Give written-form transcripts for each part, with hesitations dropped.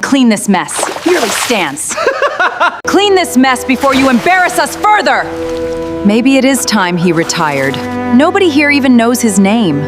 Clean this mess. Merely stance. Clean this mess before you embarrass us further! Maybe it is time he retired. Nobody here even knows his name.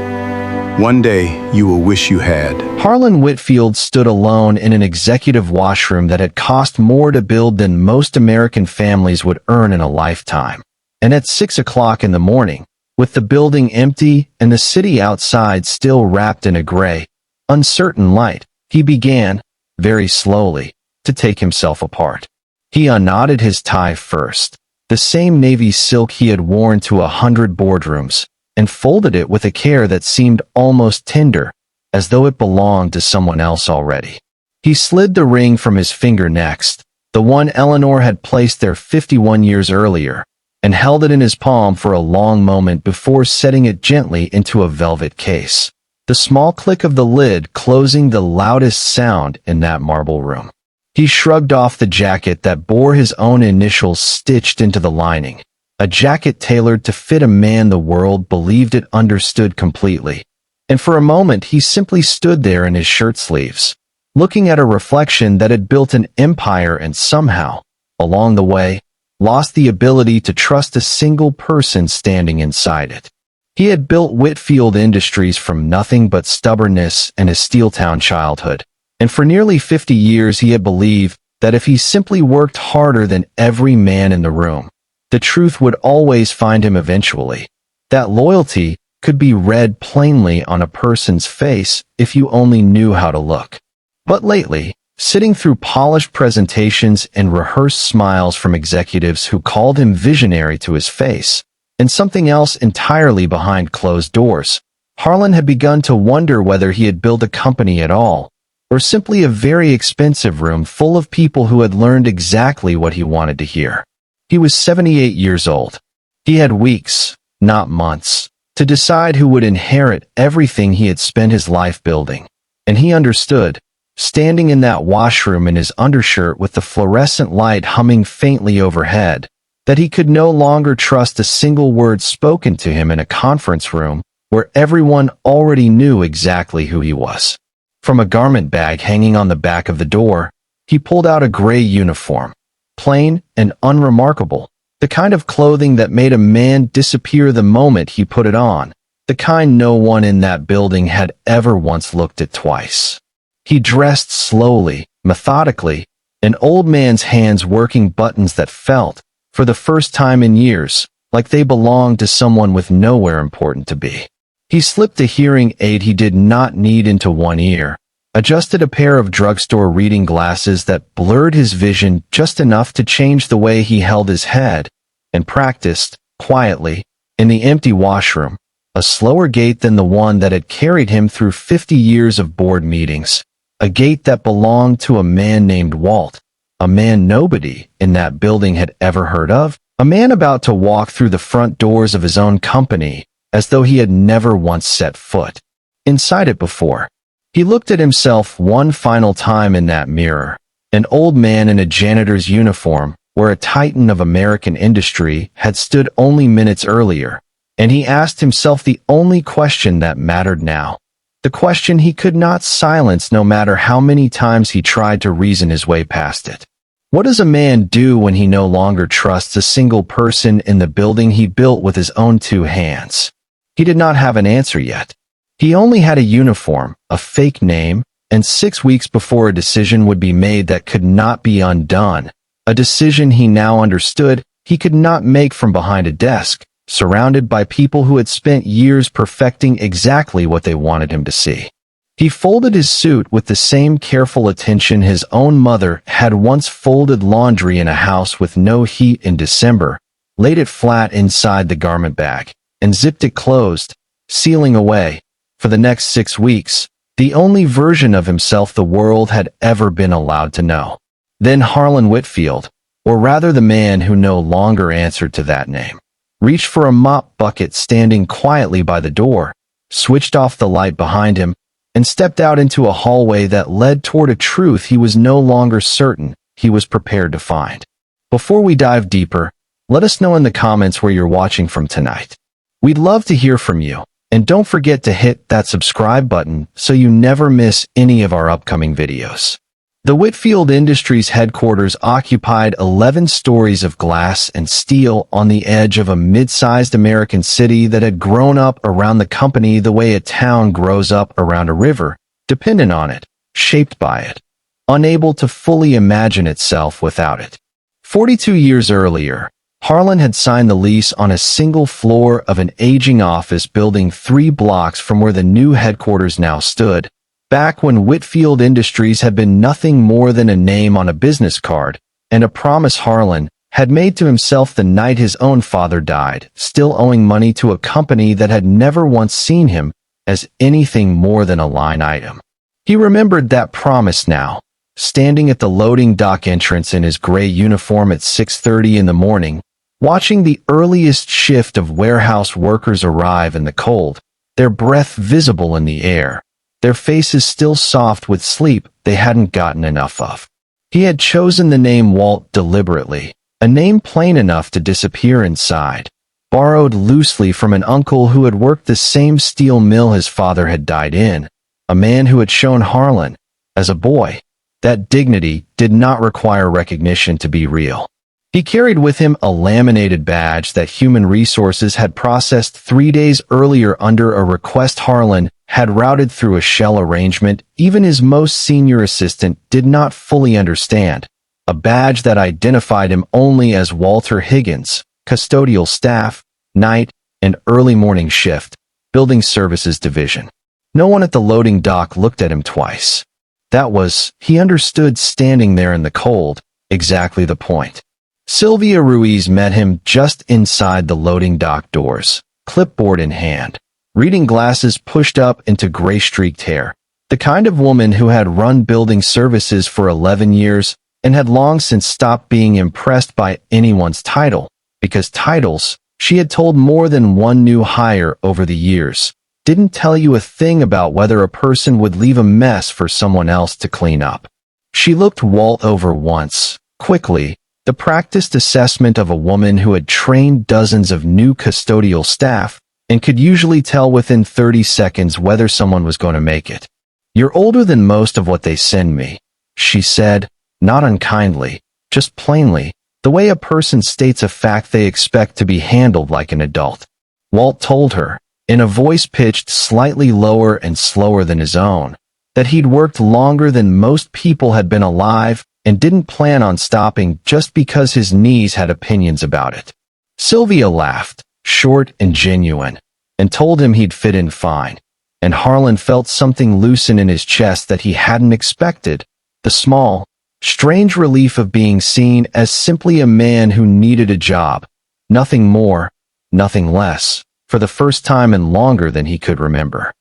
One day, you will wish you had. Harlan Whitfield stood alone in an executive washroom that had cost more to build than most American families would earn in a lifetime. And at 6 o'clock in the morning, with the building empty and the city outside still wrapped in a gray, uncertain light, he began, very slowly, to take himself apart. He unknotted his tie first, the same navy silk he had worn to 100 boardrooms, and folded it with a care that seemed almost tender, as though it belonged to someone else already. He slid the ring from his finger next, the one Eleanor had placed there 51 years earlier, and held it in his palm for a long moment before setting it gently into a velvet case, the small click of the lid closing the loudest sound in that marble room. He shrugged off the jacket that bore his own initials stitched into the lining, a jacket tailored to fit a man the world believed it understood completely. And for a moment he simply stood there in his shirt sleeves, looking at a reflection that had built an empire and somehow, along the way, lost the ability to trust a single person standing inside it. He had built Whitfield Industries from nothing but stubbornness and a Steeltown childhood, and for nearly 50 years he had believed that if he simply worked harder than every man in the room, the truth would always find him eventually. That loyalty could be read plainly on a person's face if you only knew how to look. But lately, sitting through polished presentations and rehearsed smiles from executives who called him visionary to his face, and something else entirely behind closed doors, Harlan had begun to wonder whether he had built a company at all, or simply a very expensive room full of people who had learned exactly what he wanted to hear. He was 78 years old. He had weeks, not months, to decide who would inherit everything he had spent his life building. And he understood, standing in that washroom in his undershirt with the fluorescent light humming faintly overhead, that he could no longer trust a single word spoken to him in a conference room where everyone already knew exactly who he was. From a garment bag hanging on the back of the door, he pulled out a gray uniform, plain and unremarkable, the kind of clothing that made a man disappear the moment he put it on, the kind no one in that building had ever once looked at twice. He dressed slowly, methodically, an old man's hands working buttons that felt, for the first time in years, like they belonged to someone with nowhere important to be. He slipped a hearing aid he did not need into one ear, adjusted a pair of drugstore reading glasses that blurred his vision just enough to change the way he held his head, and practiced, quietly, in the empty washroom, a slower gait than the one that had carried him through 50 years of board meetings, a gait that belonged to a man named Walt, a man nobody in that building had ever heard of, a man about to walk through the front doors of his own company as though he had never once set foot inside it before. He looked at himself one final time in that mirror, an old man in a janitor's uniform where a titan of American industry had stood only minutes earlier, and he asked himself the only question that mattered now, the question he could not silence no matter how many times he tried to reason his way past it. What does a man do when he no longer trusts a single person in the building he built with his own two hands? He did not have an answer yet. He only had a uniform, a fake name, and 6 weeks before a decision would be made that could not be undone, a decision he now understood he could not make from behind a desk, surrounded by people who had spent years perfecting exactly what they wanted him to see. He folded his suit with the same careful attention his own mother had once folded laundry in a house with no heat in December, laid it flat inside the garment bag, and zipped it closed, sealing away, for the next 6 weeks, the only version of himself the world had ever been allowed to know. Then Harlan Whitfield, or rather the man who no longer answered to that name, reached for a mop bucket standing quietly by the door, switched off the light behind him, and stepped out into a hallway that led toward a truth he was no longer certain he was prepared to find. Before we dive deeper, let us know in the comments where you're watching from tonight. We'd love to hear from you, And don't forget to hit that subscribe button so you never miss any of our upcoming videos. The Whitfield Industries headquarters occupied 11 stories of glass and steel on the edge of a mid-sized American city that had grown up around the company the way a town grows up around a river, dependent on it, shaped by it, unable to fully imagine itself without it. 42 years earlier, Harlan had signed the lease on a single floor of an aging office building 3 blocks from where the new headquarters now stood, back when Whitfield Industries had been nothing more than a name on a business card, and a promise Harlan had made to himself the night his own father died, still owing money to a company that had never once seen him as anything more than a line item. He remembered that promise now, standing at the loading dock entrance in his gray uniform at 6:30 in the morning, watching the earliest shift of warehouse workers arrive in the cold, their breath visible in the air, their faces still soft with sleep they hadn't gotten enough of. He had chosen the name Walt deliberately, a name plain enough to disappear inside, borrowed loosely from an uncle who had worked the same steel mill his father had died in, a man who had shown Harlan, as a boy, that dignity did not require recognition to be real. He carried with him a laminated badge that Human Resources had processed 3 days earlier under a request Harlan had routed through a shell arrangement even his most senior assistant did not fully understand, a badge that identified him only as Walter Higgins, custodial staff, night and early morning shift, building services division. No one at the loading dock looked at him twice. That was, he understood, standing there in the cold, exactly the point. Sylvia Ruiz met him just inside the loading dock doors, clipboard in hand, reading glasses pushed up into gray-streaked hair, the kind of woman who had run building services for 11 years and had long since stopped being impressed by anyone's title, because titles, she had told more than one new hire over the years, didn't tell you a thing about whether a person would leave a mess for someone else to clean up. She looked Walt over once, quickly, the practiced assessment of a woman who had trained dozens of new custodial staff and could usually tell within 30 seconds whether someone was going to make it. "You're older than most of what they send me," she said, not unkindly, just plainly, the way a person states a fact they expect to be handled like an adult. Walt told her, in a voice pitched slightly lower and slower than his own, that he'd worked longer than most people had been alive and didn't plan on stopping just because his knees had opinions about it. Sylvia laughed, short and genuine, and told him he'd fit in fine, and Harlan felt something loosen in his chest that he hadn't expected, the small, strange relief of being seen as simply a man who needed a job, nothing more, nothing less, for the first time in longer than he could remember.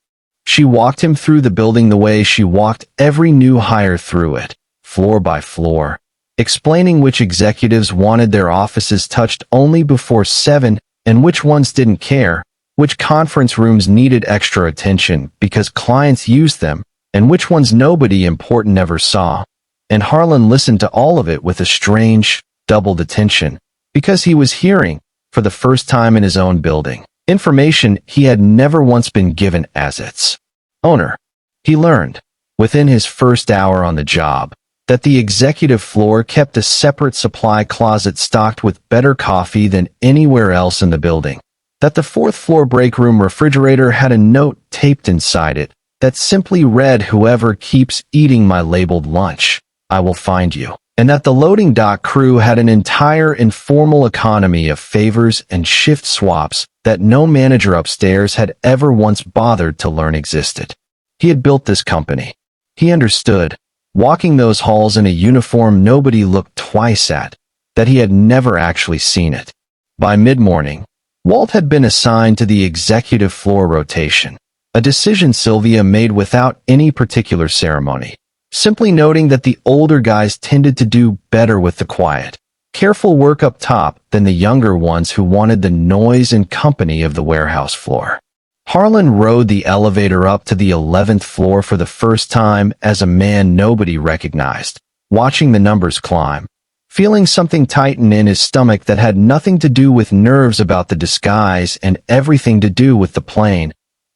She walked him through the building the way she walked every new hire through it, floor by floor, explaining which executives wanted their offices touched only before 7 and which ones didn't care, which conference rooms needed extra attention because clients used them, and which ones nobody important ever saw. And Harlan listened to all of it with a strange, doubled attention, because he was hearing, for the first time in his own building, information he had never once been given as its owner. He learned, within his first hour on the job, that the executive floor kept a separate supply closet stocked with better coffee than anywhere else in the building, that the 4th floor break room refrigerator had a note taped inside it that simply read, "Whoever keeps eating my labeled lunch, I will find you," and that the loading dock crew had an entire informal economy of favors and shift swaps that no manager upstairs had ever once bothered to learn existed. He had built this company. He understood, walking those halls in a uniform nobody looked twice at, that he had never actually seen it. By mid-morning, Walt had been assigned to the executive floor rotation, a decision Sylvia made without any particular ceremony, simply noting that the older guys tended to do better with the quiet, careful work up top than the younger ones who wanted the noise and company of the warehouse floor. Harlan rode the elevator up to the 11th floor for the first time as a man nobody recognized, watching the numbers climb, feeling something tighten in his stomach that had nothing to do with nerves about the disguise and everything to do with the plane,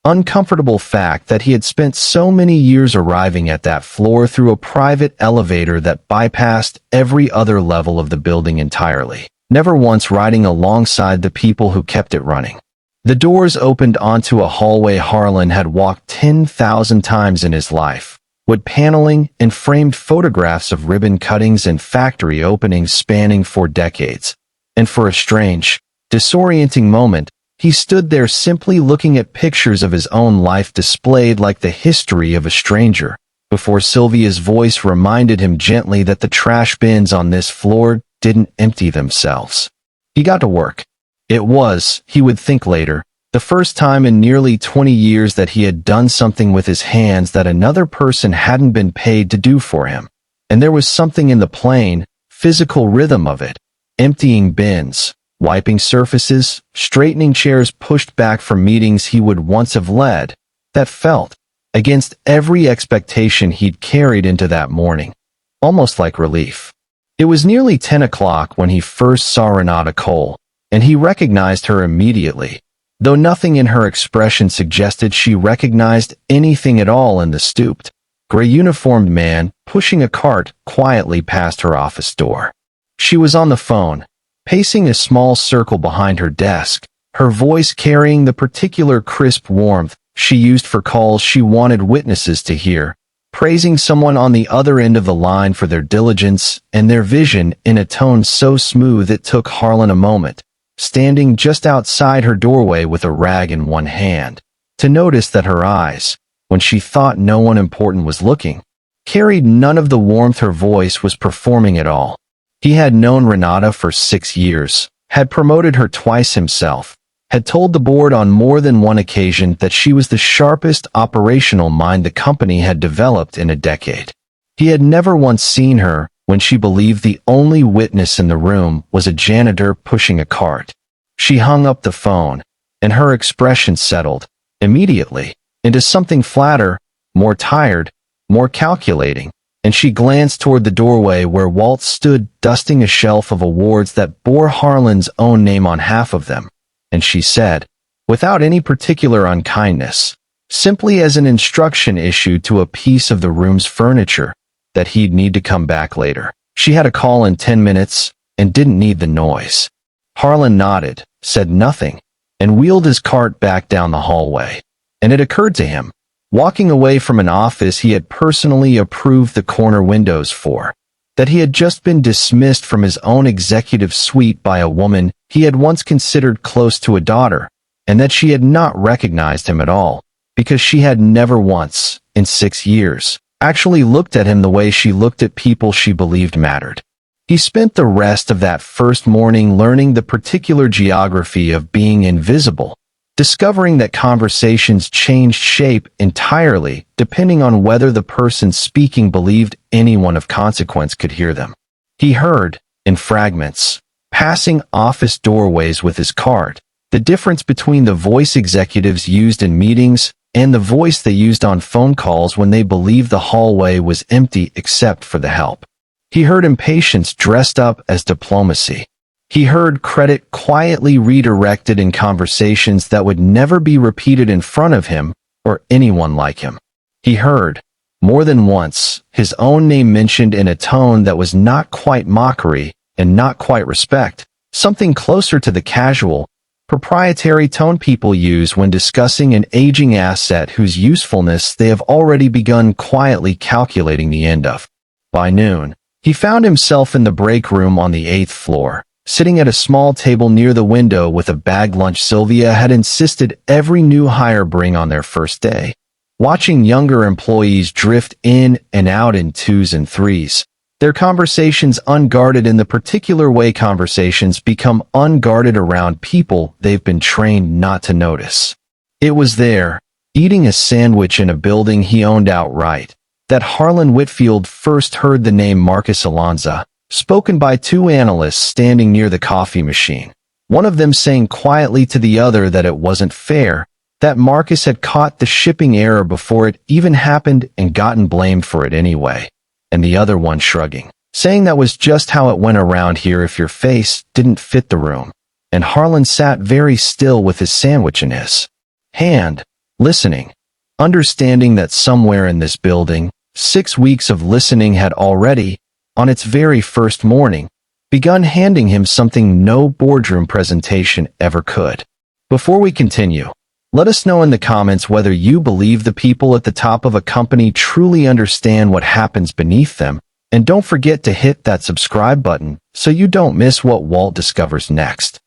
uncomfortable fact that he had spent so many years arriving at that floor through a private elevator that bypassed every other level of the building entirely, never once riding alongside the people who kept it running. The doors opened onto a hallway Harlan had walked 10,000 times in his life, wood paneling and framed photographs of ribbon cuttings and factory openings spanning 4 decades. And for a strange, disorienting moment, he stood there simply looking at pictures of his own life displayed like the history of a stranger, before Sylvia's voice reminded him gently that the trash bins on this floor didn't empty themselves. He got to work. It was, he would think later, the first time in nearly 20 years that he had done something with his hands that another person hadn't been paid to do for him. And there was something in the plain, physical rhythm of it. Emptying bins, wiping surfaces, straightening chairs pushed back from meetings he would once have led, that felt, against every expectation he'd carried into that morning, almost like relief. It was nearly 10 o'clock when he first saw Renata Cole, and he recognized her immediately, though nothing in her expression suggested she recognized anything at all in the stooped, gray-uniformed man pushing a cart quietly past her office door. She was on the phone, pacing a small circle behind her desk, her voice carrying the particular crisp warmth she used for calls she wanted witnesses to hear, praising someone on the other end of the line for their diligence and their vision in a tone so smooth it took Harlan a moment, standing just outside her doorway with a rag in one hand, to notice that her eyes, when she thought no one important was looking, carried none of the warmth her voice was performing at all. He had known Renata for 6 years, had promoted her twice himself, had told the board on more than one occasion that she was the sharpest operational mind the company had developed in a decade. He had never once seen her when she believed the only witness in the room was a janitor pushing a cart. She hung up the phone, and her expression settled, immediately, into something flatter, more tired, more calculating, and she glanced toward the doorway where Walt stood dusting a shelf of awards that bore Harlan's own name on half of them, and she said, without any particular unkindness, simply as an instruction issued to a piece of the room's furniture, that he'd need to come back later. She had a call in 10 minutes and didn't need the noise. Harlan nodded, said nothing, and wheeled his cart back down the hallway. And it occurred to him, walking away from an office he had personally approved the corner windows for, that he had just been dismissed from his own executive suite by a woman he had once considered close to a daughter, and that she had not recognized him at all, because she had never once, in 6 years, actually looked at him the way she looked at people she believed mattered. He spent the rest of that first morning learning the particular geography of being invisible, discovering that conversations changed shape entirely depending on whether the person speaking believed anyone of consequence could hear them. He heard, in fragments, passing office doorways with his cart, the difference between the voice executives used in meetings and the voice they used on phone calls when they believed the hallway was empty except for the help. He heard impatience dressed up as diplomacy. He heard credit quietly redirected in conversations that would never be repeated in front of him or anyone like him. He heard, more than once, his own name mentioned in a tone that was not quite mockery and not quite respect, something closer to the casual, proprietary tone people use when discussing an aging asset whose usefulness they have already begun quietly calculating the end of. By noon, he found himself in the break room on the 8th floor, sitting at a small table near the window with a bagged lunch Sylvia had insisted every new hire bring on their first day, watching younger employees drift in and out in 2s and 3s, their conversations unguarded in the particular way conversations become unguarded around people they've been trained not to notice. It was there, eating a sandwich in a building he owned outright, that Harlan Whitfield first heard the name Marcus Alonza, spoken by 2 analysts standing near the coffee machine, one of them saying quietly to the other that it wasn't fair, that Marcus had caught the shipping error before it even happened and gotten blamed for it anyway, and the other one shrugging, saying that was just how it went around here if your face didn't fit the room, and Harlan sat very still with his sandwich in his hand, listening, understanding that somewhere in this building, 6 weeks of listening had already, on its very first morning, begun handing him something no boardroom presentation ever could. Before we continue, let us know in the comments whether you believe the people at the top of a company truly understand what happens beneath them, and don't forget to hit that subscribe button so you don't miss what Walt discovers next.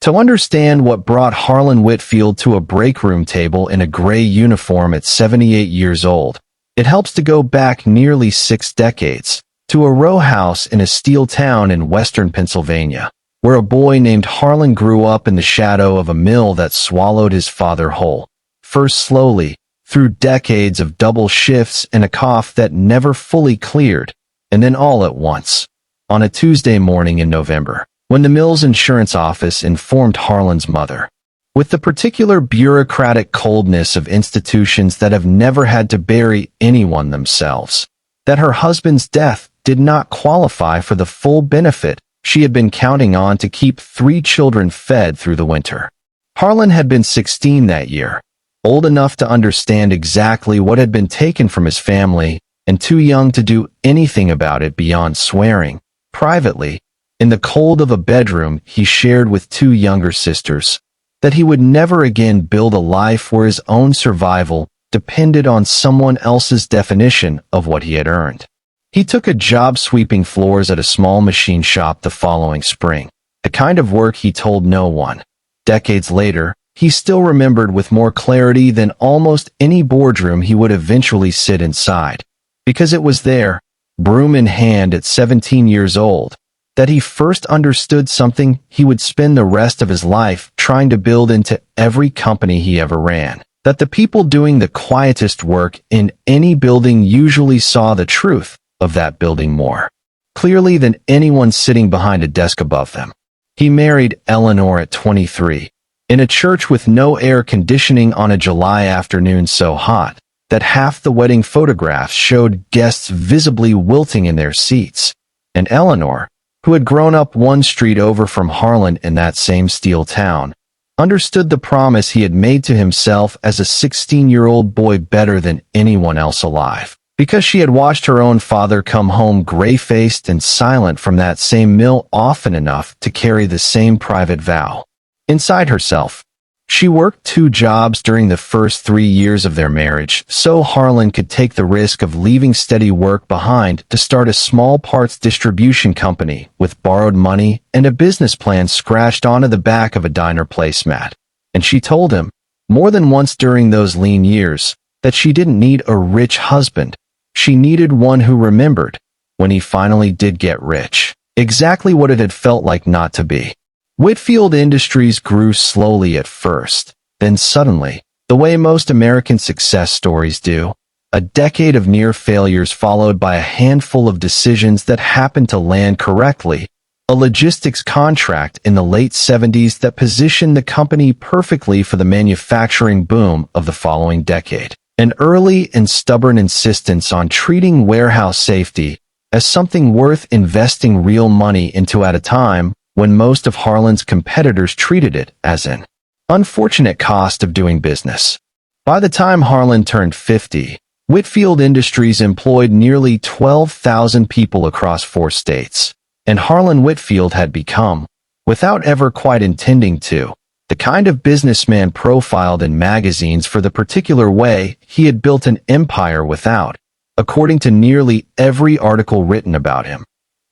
To understand what brought Harlan Whitfield to a break room table in a gray uniform at 78 years old, it helps to go back nearly 6 decades to a row house in a steel town in western Pennsylvania, where a boy named Harlan grew up in the shadow of a mill that swallowed his father whole, first slowly, through decades of double shifts and a cough that never fully cleared, and then all at once, on a Tuesday morning in November, when the mill's insurance office informed Harlan's mother, with the particular bureaucratic coldness of institutions that have never had to bury anyone themselves, that her husband's death did not qualify for the full benefit she had been counting on to keep 3 children fed through the winter. Harlan had been 16 that year, old enough to understand exactly what had been taken from his family and too young to do anything about it beyond swearing, privately, in the cold of a bedroom he shared with 2 younger sisters, that he would never again build a life where his own survival depended on someone else's definition of what he had earned. He took a job sweeping floors at a small machine shop the following spring, the kind of work he told no one. Decades later, he still remembered with more clarity than almost any boardroom he would eventually sit inside, because it was there, broom in hand at 17 years old, that he first understood something he would spend the rest of his life trying to build into every company he ever ran, that the people doing the quietest work in any building usually saw the truth of that building more clearly than anyone sitting behind a desk above them. He married Eleanor at 23, in a church with no air conditioning on a July afternoon so hot that half the wedding photographs showed guests visibly wilting in their seats, and Eleanor, who had grown up one street over from Harlan in that same steel town, understood the promise he had made to himself as a 16-year-old boy better than anyone else alive, because she had watched her own father come home gray-faced and silent from that same mill often enough to carry the same private vow. Inside herself, she worked 2 jobs during the first 3 years of their marriage so Harlan could take the risk of leaving steady work behind to start a small parts distribution company with borrowed money and a business plan scratched onto the back of a diner placemat. And she told him, more than once during those lean years, that she didn't need a rich husband. She needed one who remembered, when he finally did get rich, exactly what it had felt like not to be. Whitfield Industries grew slowly at first, then suddenly, the way most American success stories do, a decade of near failures followed by a handful of decisions that happened to land correctly, a logistics contract in the late 70s that positioned the company perfectly for the manufacturing boom of the following decade, an early and stubborn insistence on treating warehouse safety as something worth investing real money into at a time when most of Harlan's competitors treated it as an unfortunate cost of doing business. By the time Harlan turned 50, Whitfield Industries employed nearly 12,000 people across 4 states, and Harlan Whitfield had become, without ever quite intending to, the kind of businessman profiled in magazines for the particular way he had built an empire without, according to nearly every article written about him,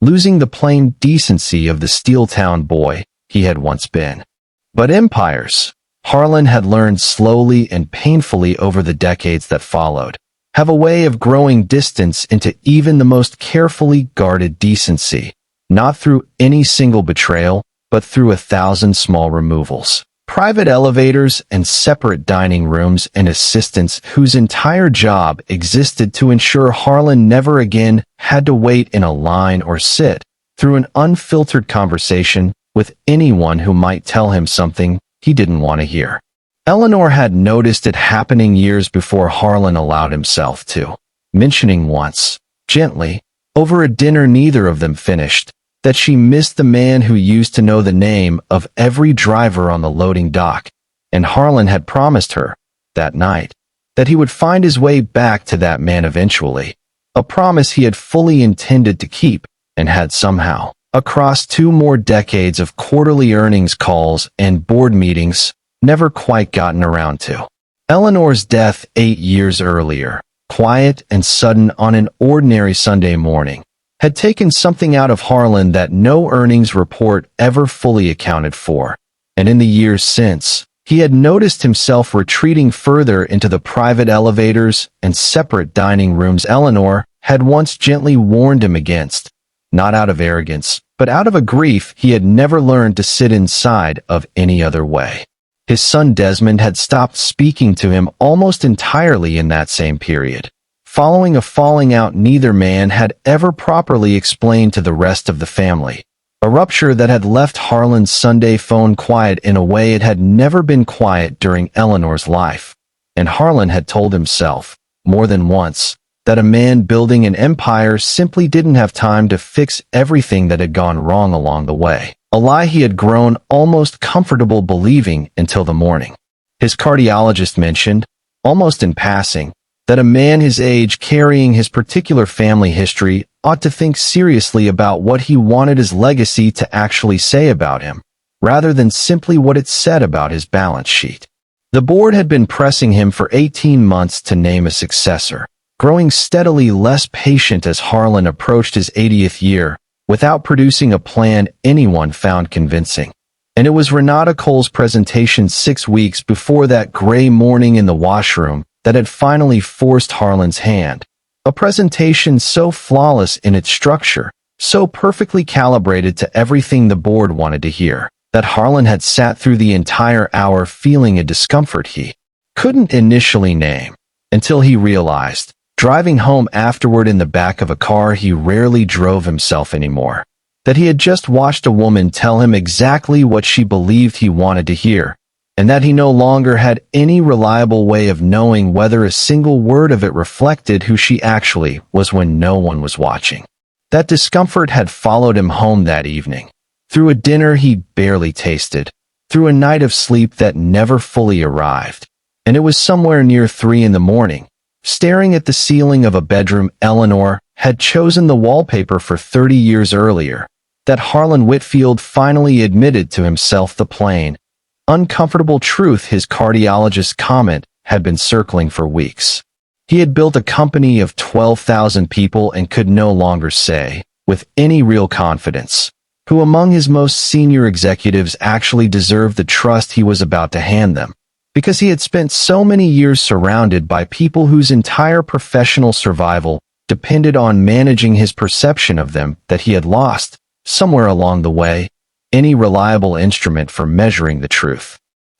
losing the plain decency of the steel town boy he had once been. But empires, Harlan had learned slowly and painfully over the decades that followed, have a way of growing distance into even the most carefully guarded decency, not through any single betrayal, but through 1,000 small removals. Private elevators and separate dining rooms and assistants whose entire job existed to ensure Harlan never again had to wait in a line or sit through an unfiltered conversation with anyone who might tell him something he didn't want to hear. Eleanor had noticed it happening years before Harlan allowed himself to, mentioning once, gently, over a dinner neither of them finished, that she missed the man who used to know the name of every driver on the loading dock, and Harlan had promised her, that night, that he would find his way back to that man eventually, a promise he had fully intended to keep and had somehow, across 2 more decades of quarterly earnings calls and board meetings, never quite gotten around to. Eleanor's death 8 years earlier, quiet and sudden on an ordinary Sunday morning, had taken something out of Harlan that no earnings report ever fully accounted for, and in the years since, he had noticed himself retreating further into the private elevators and separate dining rooms Eleanor had once gently warned him against, not out of arrogance, but out of a grief he had never learned to sit inside of any other way. His son Desmond had stopped speaking to him almost entirely in that same period, following a falling out neither man had ever properly explained to the rest of the family, a rupture that had left Harlan's Sunday phone quiet in a way it had never been quiet during Eleanor's life, and Harlan had told himself, more than once, that a man building an empire simply didn't have time to fix everything that had gone wrong along the way, a lie he had grown almost comfortable believing until the morning. His cardiologist mentioned, almost in passing, that a man his age carrying his particular family history ought to think seriously about what he wanted his legacy to actually say about him, rather than simply what it said about his balance sheet. The board had been pressing him for 18 months to name a successor, growing steadily less patient as Harlan approached his 80th year, without producing a plan anyone found convincing. And it was Renata Cole's presentation 6 weeks before that gray morning in the washroom that had finally forced Harlan's hand. A presentation so flawless in its structure, so perfectly calibrated to everything the board wanted to hear, that Harlan had sat through the entire hour feeling a discomfort he couldn't initially name, until he realized, driving home afterward in the back of a car he rarely drove himself anymore, that he had just watched a woman tell him exactly what she believed he wanted to hear, and that he no longer had any reliable way of knowing whether a single word of it reflected who she actually was when no one was watching. That discomfort had followed him home that evening, through a dinner he barely tasted, through a night of sleep that never fully arrived, and it was somewhere near 3 in the morning, staring at the ceiling of a bedroom Eleanor had chosen the wallpaper for 30 years earlier, that Harlan Whitfield finally admitted to himself the plain, uncomfortable truth his cardiologist's comment had been circling for weeks. He had built a company of 12,000 people and could no longer say, with any real confidence, who among his most senior executives actually deserved the trust he was about to hand them, because he had spent so many years surrounded by people whose entire professional survival depended on managing his perception of them that he had lost, somewhere along the way, any reliable instrument for measuring the truth.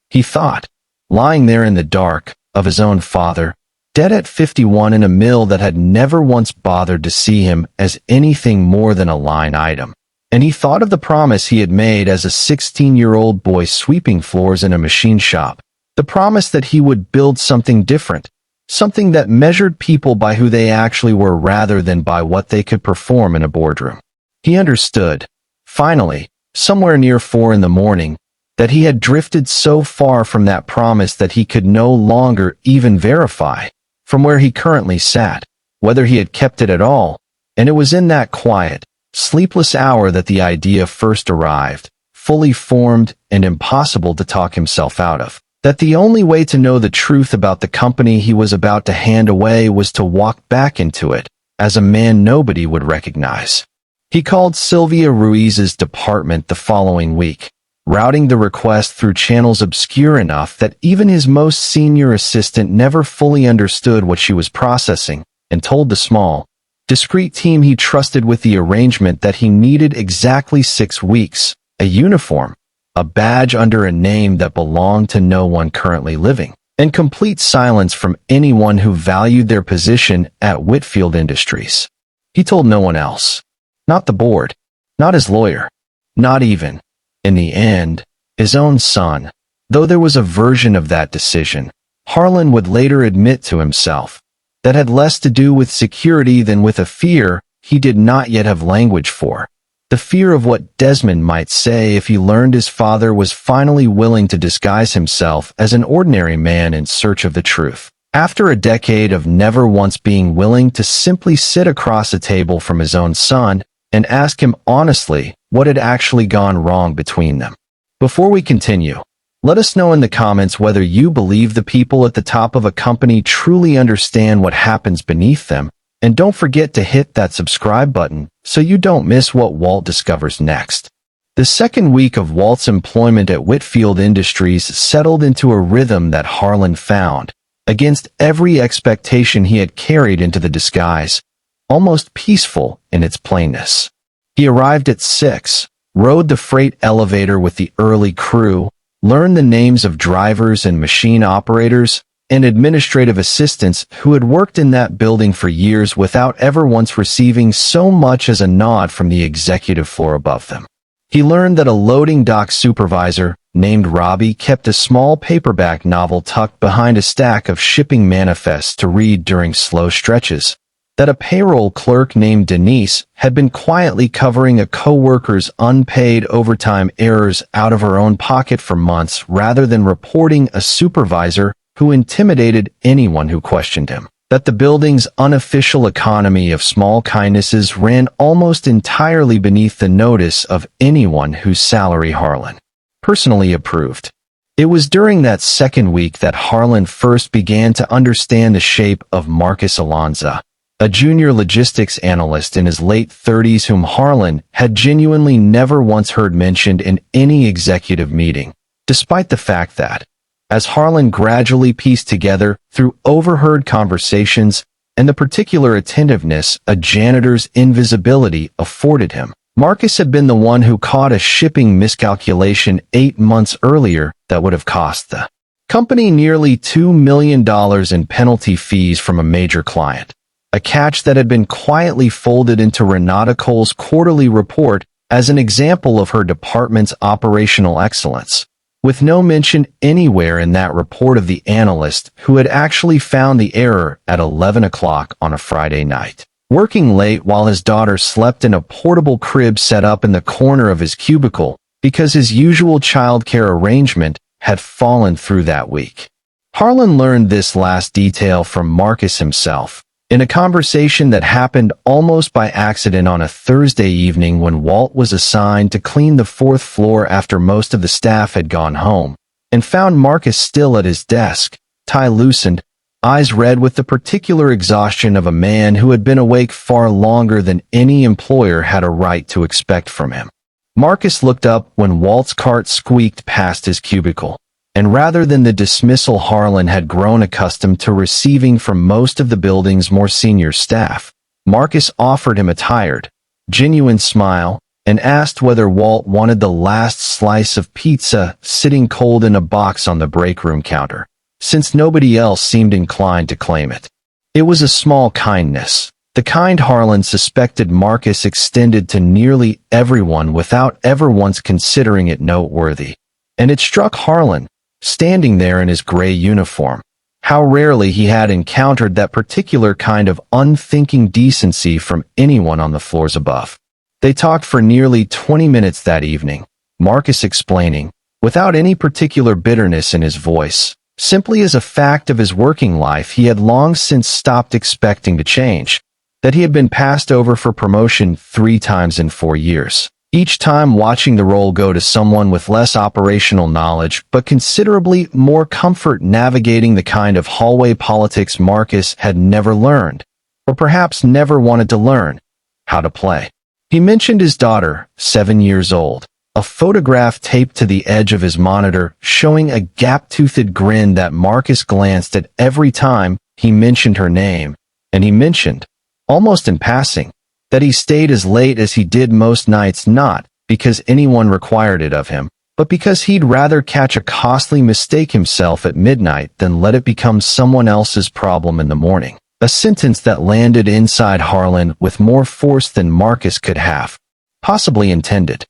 He thought, lying there in the dark, of his own father, dead at 51 in a mill that had never once bothered to see him as anything more than a line item. And he thought of the promise he had made as a 16-year-old boy sweeping floors in a machine shop, the promise that he would build something different, something that measured people by who they actually were rather than by what they could perform in a boardroom. He understood, finally, somewhere near 4 in the morning, that he had drifted so far from that promise that he could no longer even verify, from where he currently sat, whether he had kept it at all, and it was in that quiet, sleepless hour that the idea first arrived, fully formed and impossible to talk himself out of, that the only way to know the truth about the company he was about to hand away was to walk back into it, as a man nobody would recognize. He called Sylvia Ruiz's department the following week, routing the request through channels obscure enough that even his most senior assistant never fully understood what she was processing, and told the small, discreet team he trusted with the arrangement that he needed exactly 6 weeks, a uniform, a badge under a name that belonged to no one currently living, and complete silence from anyone who valued their position at Whitfield Industries. He told no one else. Not the board, not his lawyer, not even, in the end, his own son, though there was a version of that decision, Harlan would later admit to himself, that had less to do with security than with a fear he did not yet have language for, the The fear of what Desmond might say if he learned his father was finally willing to disguise himself as an ordinary man in search of the truth. After a decade of never once being willing to simply sit across a table from his own son and ask him honestly what had actually gone wrong between them. Before we continue, let us know in the comments whether you believe the people at the top of a company truly understand what happens beneath them, and don't forget to hit that subscribe button so you don't miss what Walt discovers next. The second week of Walt's employment at Whitfield Industries settled into a rhythm that Harlan found, against every expectation he had carried into the disguise, almost peaceful in its plainness. He arrived at 6, rode the freight elevator with the early crew, learned the names of drivers and machine operators and administrative assistants who had worked in that building for years without ever once receiving so much as a nod from the executive floor above them. He learned that a loading dock supervisor named Robbie kept a small paperback novel tucked behind a stack of shipping manifests to read during slow stretches, that a payroll clerk named Denise had been quietly covering a co-worker's unpaid overtime errors out of her own pocket for months rather than reporting a supervisor who intimidated anyone who questioned him, that the building's unofficial economy of small kindnesses ran almost entirely beneath the notice of anyone whose salary Harlan personally approved. It was during that second week that Harlan first began to understand the shape of Marcus Alonza, a junior logistics analyst in his late 30s whom Harlan had genuinely never once heard mentioned in any executive meeting, despite the fact that, as Harlan gradually pieced together through overheard conversations and the particular attentiveness a janitor's invisibility afforded him, Marcus had been the one who caught a shipping miscalculation 8 months earlier that would have cost the company nearly $2 million in penalty fees from a major client, a catch that had been quietly folded into Renata Cole's quarterly report as an example of her department's operational excellence, with no mention anywhere in that report of the analyst who had actually found the error at 11 o'clock on a Friday night, working late while his daughter slept in a portable crib set up in the corner of his cubicle because his usual childcare arrangement had fallen through that week. Harlan learned this last detail from Marcus himself, in a conversation that happened almost by accident on a Thursday evening when Walt was assigned to clean the 4th floor after most of the staff had gone home, and found Marcus still at his desk, tie loosened, eyes red with the particular exhaustion of a man who had been awake far longer than any employer had a right to expect from him. Marcus looked up when Walt's cart squeaked past his cubicle, and rather than the dismissal Harlan had grown accustomed to receiving from most of the building's more senior staff, Marcus offered him a tired, genuine smile and asked whether Walt wanted the last slice of pizza sitting cold in a box on the break room counter, since nobody else seemed inclined to claim it. It was a small kindness, the kind Harlan suspected Marcus extended to nearly everyone without ever once considering it noteworthy, and it struck Harlan, standing there in his gray uniform, how rarely he had encountered that particular kind of unthinking decency from anyone on the floors above. They talked for nearly 20 minutes that evening, Marcus explaining, without any particular bitterness in his voice, simply as a fact of his working life he had long since stopped expecting to change, that he had been passed over for promotion 3 times in 4 years. Each time watching the role go to someone with less operational knowledge but considerably more comfort navigating the kind of hallway politics Marcus had never learned, or perhaps never wanted to learn, how to play. He mentioned his daughter, 7 years old, a photograph taped to the edge of his monitor showing a gap-toothed grin that Marcus glanced at every time he mentioned her name, and he mentioned, almost in passing, that he stayed as late as he did most nights not because anyone required it of him, but because he'd rather catch a costly mistake himself at midnight than let it become someone else's problem in the morning. A sentence that landed inside Harlan with more force than Marcus could have possibly intended.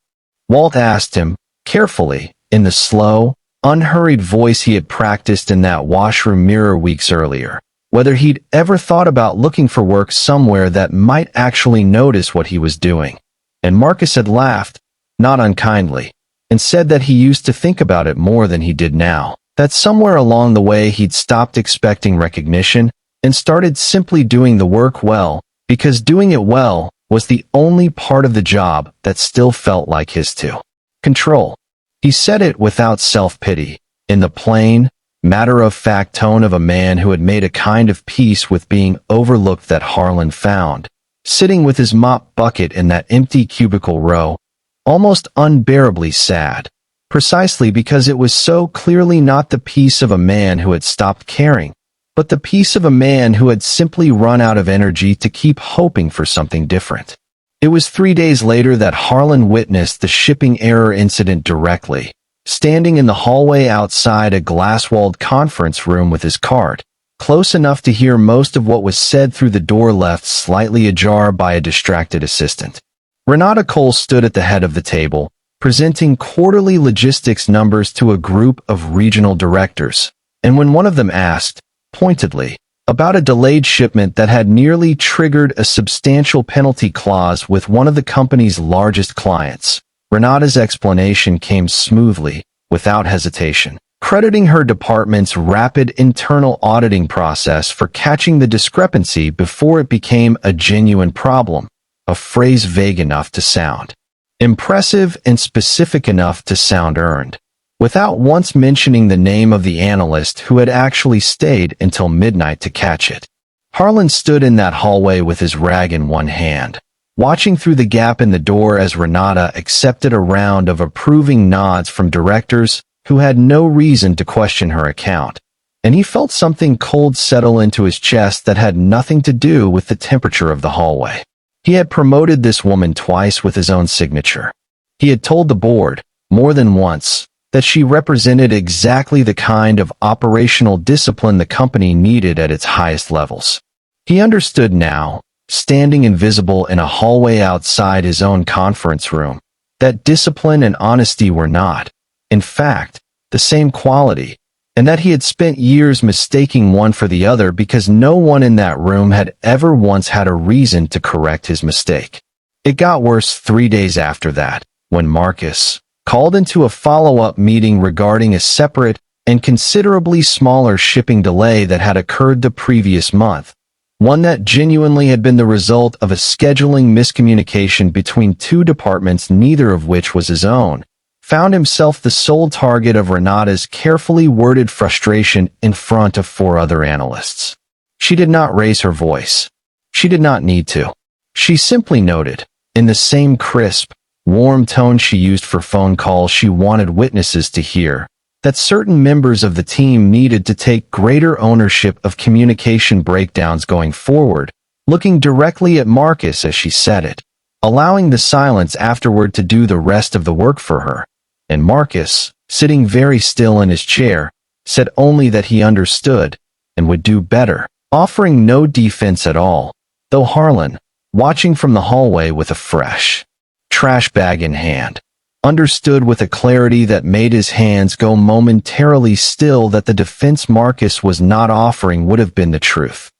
Walt asked him, carefully, in the slow, unhurried voice he had practiced in that washroom mirror weeks earlier, whether he'd ever thought about looking for work somewhere that might actually notice what he was doing, And Marcus had laughed, not unkindly, and said that he used to think about it more than he did now. That somewhere along the way he'd stopped expecting recognition and started simply doing the work well, because doing it well was the only part of the job that still felt like his to control. He said it without self-pity, in the plain, matter-of-fact tone of a man who had made a kind of peace with being overlooked that Harlan found, sitting with his mop bucket in that empty cubicle row, almost unbearably sad, precisely because it was so clearly not the peace of a man who had stopped caring, but the peace of a man who had simply run out of energy to keep hoping for something different. It was 3 days later that Harlan witnessed the shipping error incident directly, standing in the hallway outside a glass-walled conference room with his cart, close enough to hear most of what was said through the door left slightly ajar by a distracted assistant. Renata Cole stood at the head of the table, presenting quarterly logistics numbers to a group of regional directors, and when one of them asked, pointedly, about a delayed shipment that had nearly triggered a substantial penalty clause with one of the company's largest clients, Renata's explanation came smoothly, without hesitation, crediting her department's rapid internal auditing process for catching the discrepancy before it became a genuine problem, a phrase vague enough to sound impressive and specific enough to sound earned, without once mentioning the name of the analyst who had actually stayed until midnight to catch it. Harlan stood in that hallway with his rag in one hand, watching through the gap in the door as Renata accepted a round of approving nods from directors who had no reason to question her account, and he felt something cold settle into his chest that had nothing to do with the temperature of the hallway. He had promoted this woman twice with his own signature. He had told the board, more than once, that she represented exactly the kind of operational discipline the company needed at its highest levels. He understood now, standing invisible in a hallway outside his own conference room, that discipline and honesty were not, in fact, the same quality, and that he had spent years mistaking one for the other because no one in that room had ever once had a reason to correct his mistake. It got worse 3 days after that, when Marcus, called into a follow-up meeting regarding a separate and considerably smaller shipping delay that had occurred the previous month, one that genuinely had been the result of a scheduling miscommunication between two departments, neither of which was his own, found himself the sole target of Renata's carefully worded frustration in front of 4 other analysts. She did not raise her voice. She did not need to. She simply noted, in the same crisp, warm tone she used for phone calls she wanted witnesses to hear, that certain members of the team needed to take greater ownership of communication breakdowns going forward, looking directly at Marcus as she said it, allowing the silence afterward to do the rest of the work for her. And Marcus, sitting very still in his chair, said only that he understood and would do better, offering no defense at all, though Harlan, watching from the hallway with a fresh trash bag in hand, understood with a clarity that made his hands go momentarily still that the defense Marcus was not offering would have been the truth.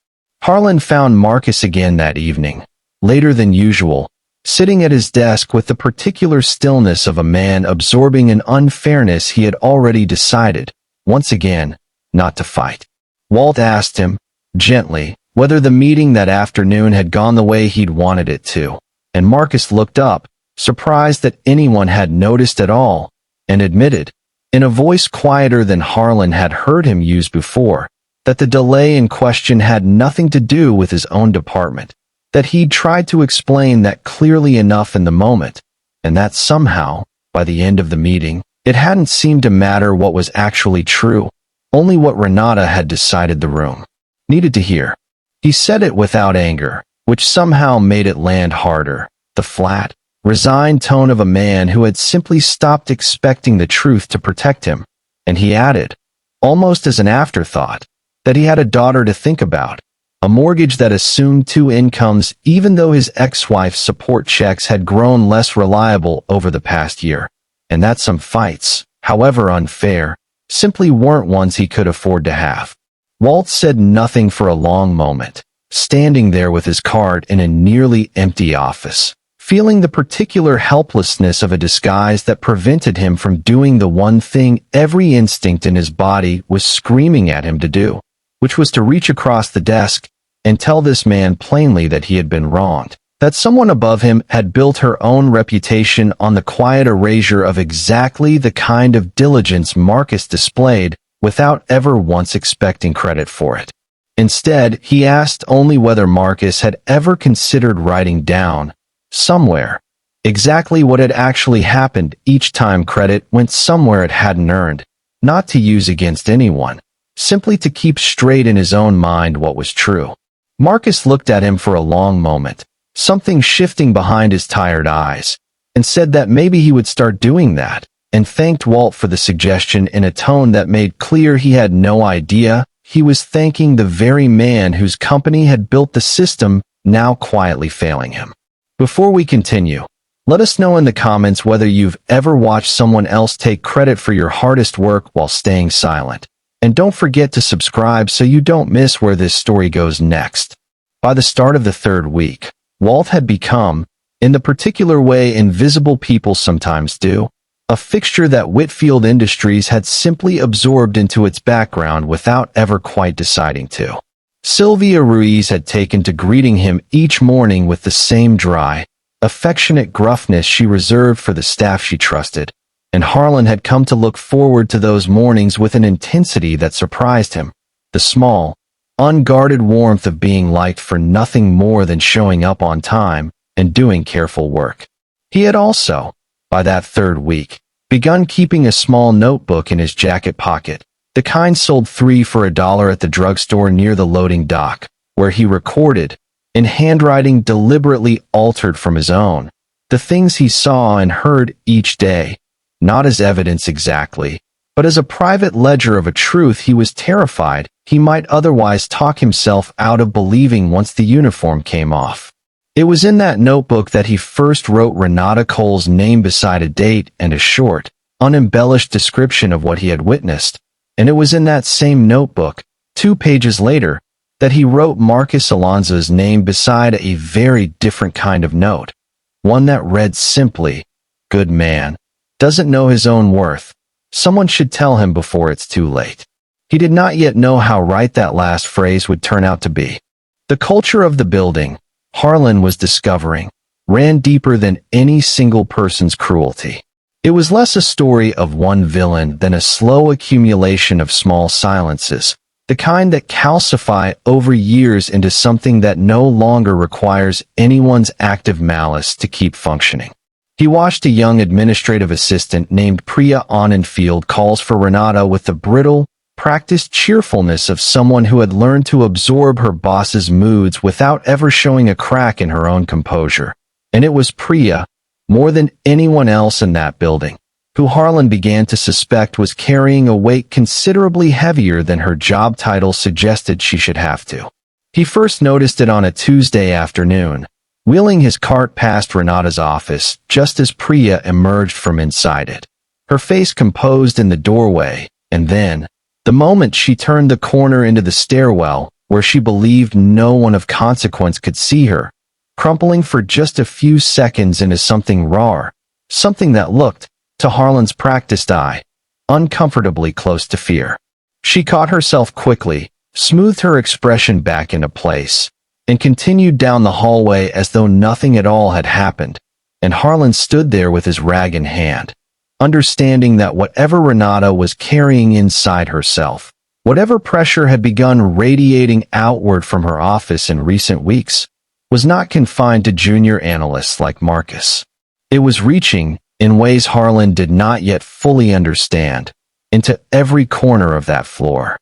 Harlan found Marcus again that evening, later than usual, sitting at his desk with the particular stillness of a man absorbing an unfairness he had already decided, once again, not to fight. Walt asked him, gently, whether the meeting that afternoon had gone the way he'd wanted it to, and Marcus looked up, surprised that anyone had noticed at all, and admitted, in a voice quieter than Harlan had heard him use before, that the delay in question had nothing to do with his own department, that he'd tried to explain that clearly enough in the moment, and that somehow, by the end of the meeting, it hadn't seemed to matter what was actually true, only what Renata had decided the room needed to hear. He said it without anger, which somehow made it land harder, the flat, resigned tone of a man who had simply stopped expecting the truth to protect him, and he added, almost as an afterthought, that he had a daughter to think about, a mortgage that assumed 2 incomes even though his ex-wife's support checks had grown less reliable over the past year, and that some fights, however unfair, simply weren't ones he could afford to have. Walt said nothing for a long moment, standing there with his card in a nearly empty office, feeling the particular helplessness of a disguise that prevented him from doing the one thing every instinct in his body was screaming at him to do, which was to reach across the desk and tell this man plainly that he had been wronged, that someone above him had built her own reputation on the quiet erasure of exactly the kind of diligence Marcus displayed without ever once expecting credit for it. Instead, he asked only whether Marcus had ever considered writing down, somewhere, exactly what had actually happened each time credit went somewhere it hadn't earned, not to use against anyone, simply to keep straight in his own mind what was true. Marcus looked at him for a long moment, something shifting behind his tired eyes, and said that maybe he would start doing that, and thanked Walt for the suggestion in a tone that made clear he had no idea he was thanking the very man whose company had built the system now quietly failing him. Before we continue, let us know in the comments whether you've ever watched someone else take credit for your hardest work while staying silent. And don't forget to subscribe so you don't miss where this story goes next. By the start of the third week, Walt had become, in the particular way invisible people sometimes do, a fixture that Whitfield Industries had simply absorbed into its background without ever quite deciding to. Sylvia Ruiz had taken to greeting him each morning with the same dry, affectionate gruffness she reserved for the staff she trusted, and Harlan had come to look forward to those mornings with an intensity that surprised him, the small, unguarded warmth of being liked for nothing more than showing up on time and doing careful work. He had also, by that third week, begun keeping a small notebook in his jacket pocket, the kind sold 3 for $1 at the drugstore near the loading dock, where he recorded, in handwriting deliberately altered from his own, the things he saw and heard each day, not as evidence exactly, but as a private ledger of a truth he was terrified he might otherwise talk himself out of believing once the uniform came off. It was in that notebook that he first wrote Renata Cole's name beside a date and a short, unembellished description of what he had witnessed, and it was in that same notebook, 2 pages later, that he wrote Marcus Alonso's name beside a very different kind of note, one that read simply, "Good man. Doesn't know his own worth. Someone should tell him before it's too late." He did not yet know how right that last phrase would turn out to be. The culture of the building, Harlan was discovering, ran deeper than any single person's cruelty. It was less a story of one villain than a slow accumulation of small silences, the kind that calcify over years into something that no longer requires anyone's active malice to keep functioning. He watched a young administrative assistant named Priya Anand field calls for Renata with the brittle, practiced cheerfulness of someone who had learned to absorb her boss's moods without ever showing a crack in her own composure. And it was Priya, more than anyone else in that building, who Harlan began to suspect was carrying a weight considerably heavier than her job title suggested she should have to. He first noticed it on a Tuesday afternoon, wheeling his cart past Renata's office just as Priya emerged from inside it, her face composed in the doorway, and then, the moment she turned the corner into the stairwell, where she believed no one of consequence could see her, crumpling for just a few seconds into something raw, something that looked, to Harlan's practiced eye, uncomfortably close to fear. She caught herself quickly, smoothed her expression back into place, and continued down the hallway as though nothing at all had happened, and Harlan stood there with his rag in hand, understanding that whatever Renata was carrying inside herself, whatever pressure had begun radiating outward from her office in recent weeks, was not confined to junior analysts like Marcus. It was reaching, in ways Harlan did not yet fully understand, into every corner of that floor.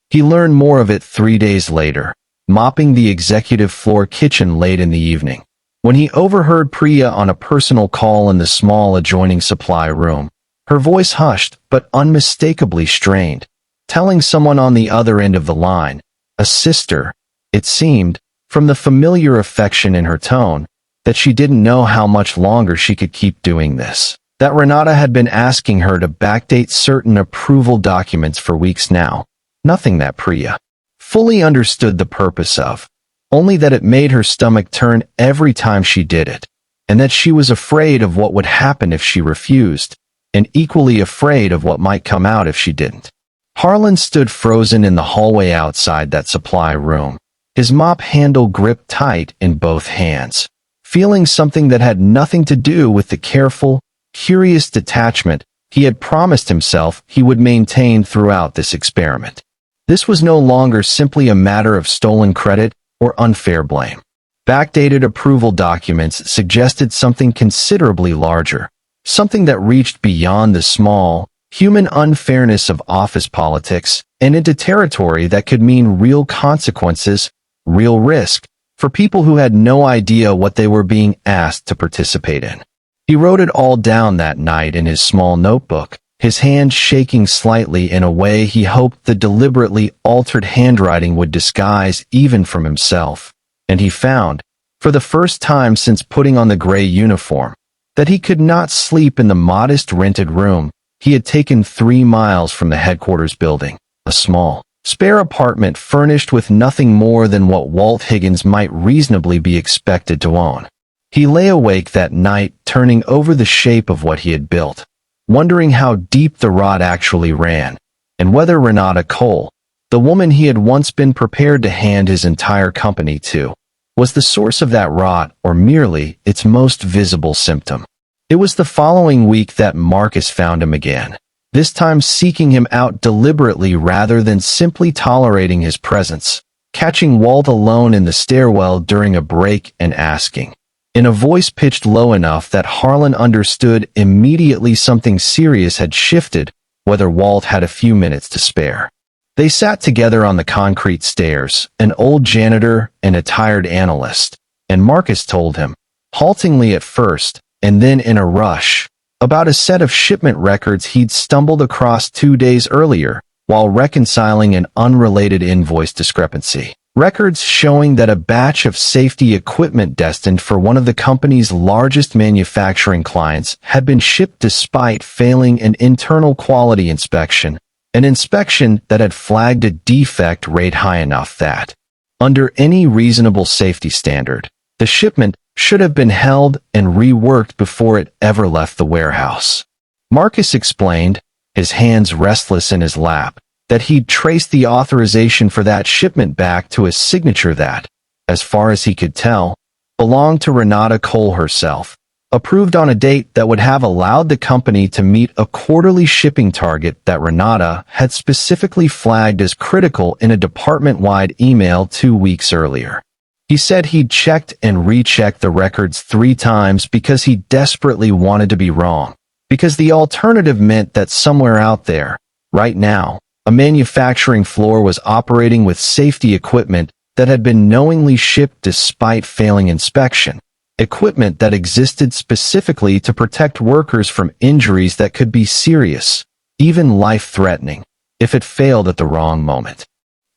He learned more of it 3 days later, mopping the executive floor kitchen late in the evening, when he overheard Priya on a personal call in the small adjoining supply room, her voice hushed but unmistakably strained, telling someone on the other end of the line, a sister, it seemed, from the familiar affection in her tone, that she didn't know how much longer she could keep doing this, that Renata had been asking her to backdate certain approval documents for weeks now, nothing that Priya fully understood the purpose of, only that it made her stomach turn every time she did it, and that she was afraid of what would happen if she refused, and equally afraid of what might come out if she didn't. Harlan stood frozen in the hallway outside that supply room, his mop handle gripped tight in both hands, feeling something that had nothing to do with the careful, curious detachment he had promised himself he would maintain throughout this experiment. This was no longer simply a matter of stolen credit or unfair blame. Backdated approval documents suggested something considerably larger, something that reached beyond the small, human unfairness of office politics and into territory that could mean real consequences, real risk, for people who had no idea what they were being asked to participate in. He wrote it all down that night in his small notebook, his hand shaking slightly in a way he hoped the deliberately altered handwriting would disguise even from himself. And he found, for the first time since putting on the gray uniform, that he could not sleep in the modest rented room he had taken 3 miles from the headquarters building, a small, spare apartment furnished with nothing more than what Walt Higgins might reasonably be expected to own. He lay awake that night, turning over the shape of what he had built, wondering how deep the rot actually ran, and whether Renata Cole, the woman he had once been prepared to hand his entire company to, was the source of that rot or merely its most visible symptom. It was the following week that Marcus found him again, this time seeking him out deliberately rather than simply tolerating his presence, catching Walt alone in the stairwell during a break and asking, in a voice pitched low enough that Harlan understood immediately something serious had shifted, whether Walt had a few minutes to spare. They sat together on the concrete stairs, an old janitor and a tired analyst, and Marcus told him, haltingly at first, and then in a rush, about a set of shipment records he'd stumbled across 2 days earlier while reconciling an unrelated invoice discrepancy. Records showing that a batch of safety equipment destined for one of the company's largest manufacturing clients had been shipped despite failing an internal quality inspection, an inspection that had flagged a defect rate high enough that, under any reasonable safety standard, the shipment should have been held and reworked before it ever left the warehouse. Marcus explained, his hands restless in his lap, that he'd traced the authorization for that shipment back to a signature that, as far as he could tell, belonged to Renata Cole herself, approved on a date that would have allowed the company to meet a quarterly shipping target that Renata had specifically flagged as critical in a department-wide email 2 weeks earlier. He said he'd checked and rechecked the records 3 times because he desperately wanted to be wrong, because the alternative meant that somewhere out there, right now, a manufacturing floor was operating with safety equipment that had been knowingly shipped despite failing inspection, equipment that existed specifically to protect workers from injuries that could be serious, even life-threatening, if it failed at the wrong moment.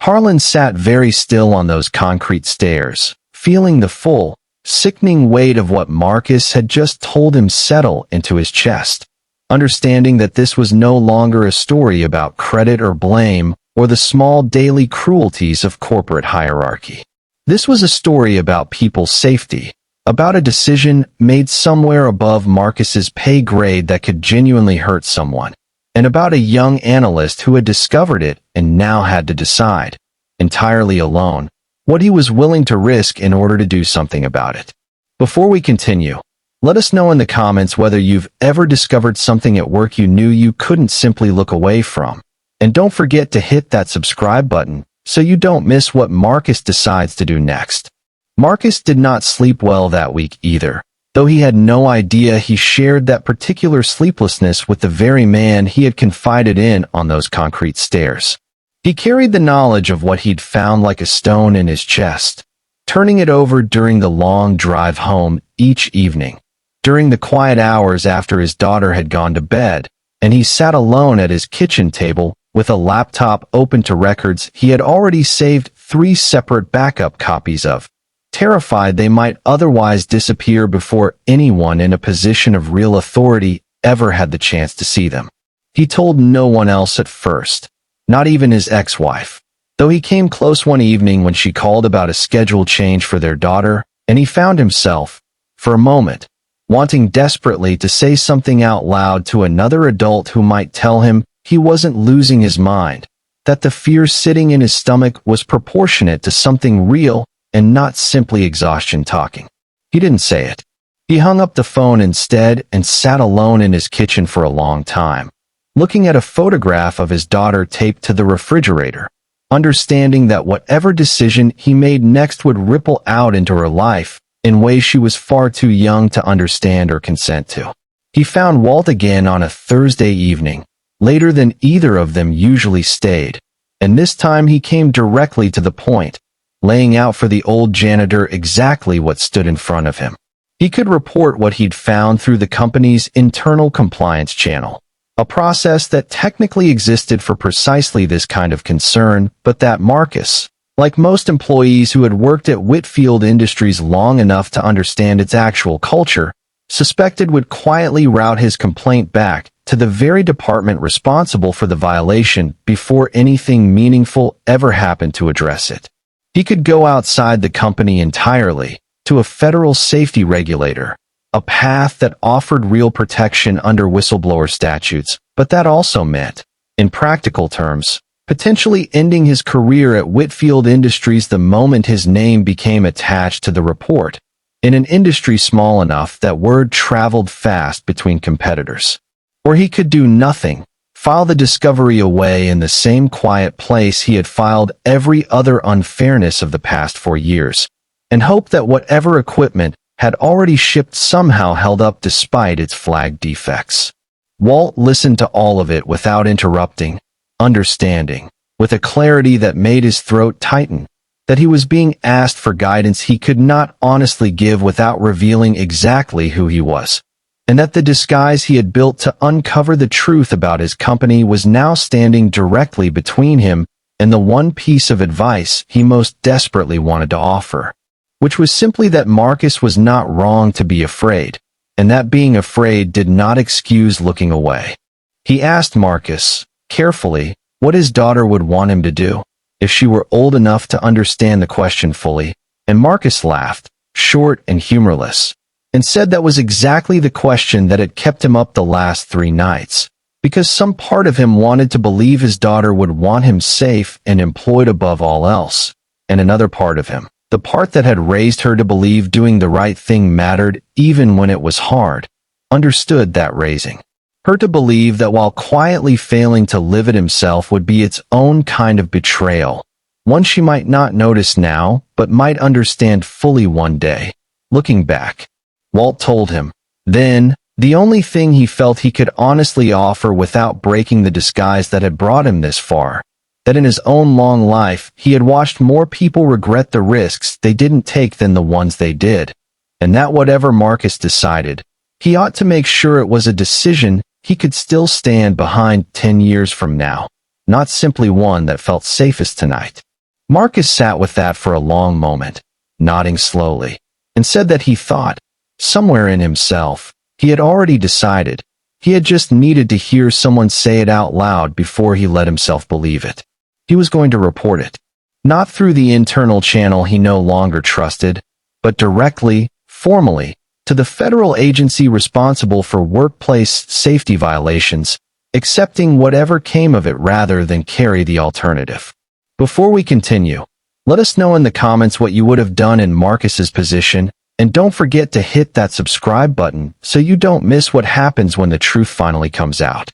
Harlan sat very still on those concrete stairs, feeling the full, sickening weight of what Marcus had just told him settle into his chest, understanding that this was no longer a story about credit or blame or the small daily cruelties of corporate hierarchy. This was a story about people's safety, about a decision made somewhere above Marcus's pay grade that could genuinely hurt someone, and about a young analyst who had discovered it and now had to decide, entirely alone, what he was willing to risk in order to do something about it. Before we continue, let us know in the comments whether you've ever discovered something at work you knew you couldn't simply look away from. And don't forget to hit that subscribe button so you don't miss what Marcus decides to do next. Marcus did not sleep well that week either, though he had no idea he shared that particular sleeplessness with the very man he had confided in on those concrete stairs. He carried the knowledge of what he'd found like a stone in his chest, turning it over during the long drive home each evening, during the quiet hours after his daughter had gone to bed, and he sat alone at his kitchen table with a laptop open to records he had already saved 3 separate backup copies of, terrified they might otherwise disappear before anyone in a position of real authority ever had the chance to see them. He told no one else at first, not even his ex-wife, though he came close one evening when she called about a schedule change for their daughter, and he found himself, for a moment, wanting desperately to say something out loud to another adult who might tell him he wasn't losing his mind, that the fear sitting in his stomach was proportionate to something real and not simply exhaustion talking. He didn't say it. He hung up the phone instead and sat alone in his kitchen for a long time, looking at a photograph of his daughter taped to the refrigerator, understanding that whatever decision he made next would ripple out into her life in ways she was far too young to understand or consent to. He found Walt again on a Thursday evening, later than either of them usually stayed, and this time he came directly to the point, laying out for the old janitor exactly what stood in front of him. He could report what he'd found through the company's internal compliance channel, a process that technically existed for precisely this kind of concern, but that Marcus, like most employees who had worked at Whitfield Industries long enough to understand its actual culture, suspected would quietly route his complaint back to the very department responsible for the violation before anything meaningful ever happened to address it. He could go outside the company entirely, to a federal safety regulator, a path that offered real protection under whistleblower statutes, but that also meant, in practical terms, potentially ending his career at Whitfield Industries the moment his name became attached to the report, in an industry small enough that word traveled fast between competitors. Or he could do nothing, file the discovery away in the same quiet place he had filed every other unfairness of the past 4 years, and hope that whatever equipment had already shipped somehow held up despite its flagged defects. Walt listened to all of it without interrupting, understanding, with a clarity that made his throat tighten, that he was being asked for guidance he could not honestly give without revealing exactly who he was, and that the disguise he had built to uncover the truth about his company was now standing directly between him and the one piece of advice he most desperately wanted to offer, which was simply that Marcus was not wrong to be afraid, and that being afraid did not excuse looking away. He asked Marcus, carefully, what his daughter would want him to do, if she were old enough to understand the question fully, and Marcus laughed, short and humorless, and said that was exactly the question that had kept him up the last 3 nights, because some part of him wanted to believe his daughter would want him safe and employed above all else, and another part of him, the part that had raised her to believe doing the right thing mattered even when it was hard, understood that raising her to believe that while quietly failing to live it himself would be its own kind of betrayal, one she might not notice now but might understand fully one day, looking back. Walt told him, then, the only thing he felt he could honestly offer without breaking the disguise that had brought him this far, that in his own long life he had watched more people regret the risks they didn't take than the ones they did, and that whatever Marcus decided, he ought to make sure it was a decision he could still stand behind 10 years from now, not simply one that felt safest tonight. Marcus sat with that for a long moment, nodding slowly, and said that he thought, somewhere in himself, he had already decided. He had just needed to hear someone say it out loud before he let himself believe it. He was going to report it. Not through the internal channel he no longer trusted, but directly, formally, to the federal agency responsible for workplace safety violations, accepting whatever came of it rather than carry the alternative. Before we continue, let us know in the comments what you would have done in Marcus's position, and don't forget to hit that subscribe button so you don't miss what happens when the truth finally comes out.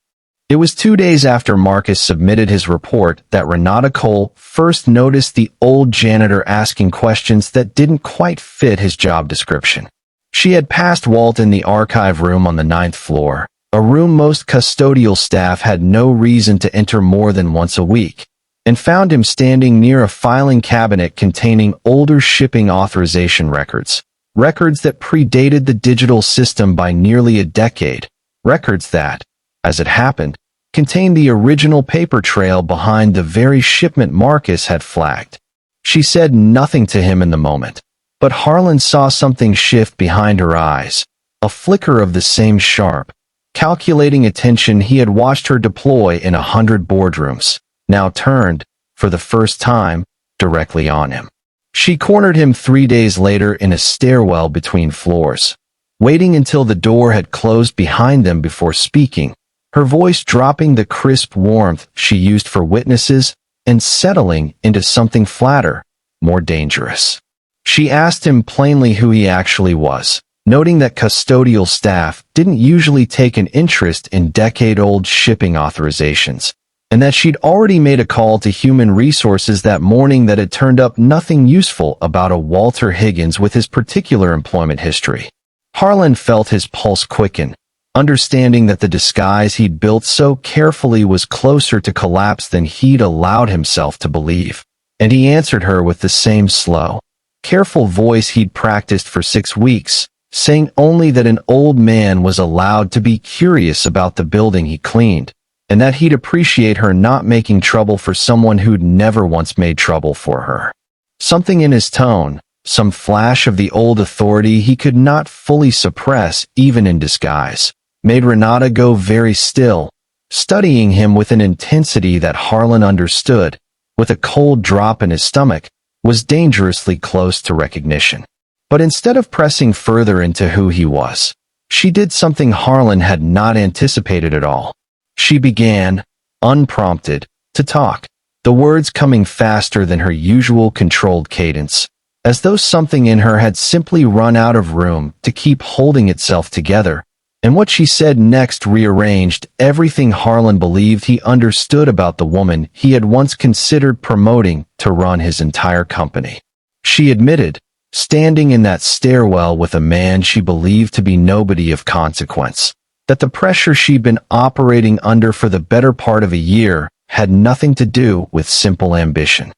It was 2 days after Marcus submitted his report that Renata Cole first noticed the old janitor asking questions that didn't quite fit his job description. She had passed Walt in the archive room on the 9th floor, a room most custodial staff had no reason to enter more than once a week, and found him standing near a filing cabinet containing older shipping authorization records. Records that predated the digital system by nearly a decade. Records that, as it happened, contained the original paper trail behind the very shipment Marcus had flagged. She said nothing to him in the moment, but Harlan saw something shift behind her eyes, a flicker of the same sharp, calculating attention he had watched her deploy in 100 boardrooms, now turned, for the first time, directly on him. She cornered him 3 days later in a stairwell between floors. waiting until the door had closed behind them before speaking, her voice dropping the crisp warmth she used for witnesses and settling into something flatter, more dangerous. She asked him plainly who he actually was, noting that custodial staff didn't usually take an interest in decade-old shipping authorizations, and that she'd already made a call to human resources that morning that had turned up nothing useful about a Walter Higgins with his particular employment history. Harlan felt his pulse quicken, understanding that the disguise he'd built so carefully was closer to collapse than he'd allowed himself to believe. And he answered her with the same slow, careful voice he'd practiced for 6 weeks, saying only that an old man was allowed to be curious about the building he cleaned, and that he'd appreciate her not making trouble for someone who'd never once made trouble for her. Something in his tone, some flash of the old authority he could not fully suppress even in disguise, made Renata go very still, studying him with an intensity that Harlan understood, with a cold drop in his stomach, was dangerously close to recognition. But instead of pressing further into who he was, she did something Harlan had not anticipated at all. She began, unprompted, to talk, the words coming faster than her usual controlled cadence, as though something in her had simply run out of room to keep holding itself together, and what she said next rearranged everything Harlan believed he understood about the woman he had once considered promoting to run his entire company. She admitted, standing in that stairwell with a man she believed to be nobody of consequence, that the pressure she'd been operating under for the better part of a year had nothing to do with simple ambition.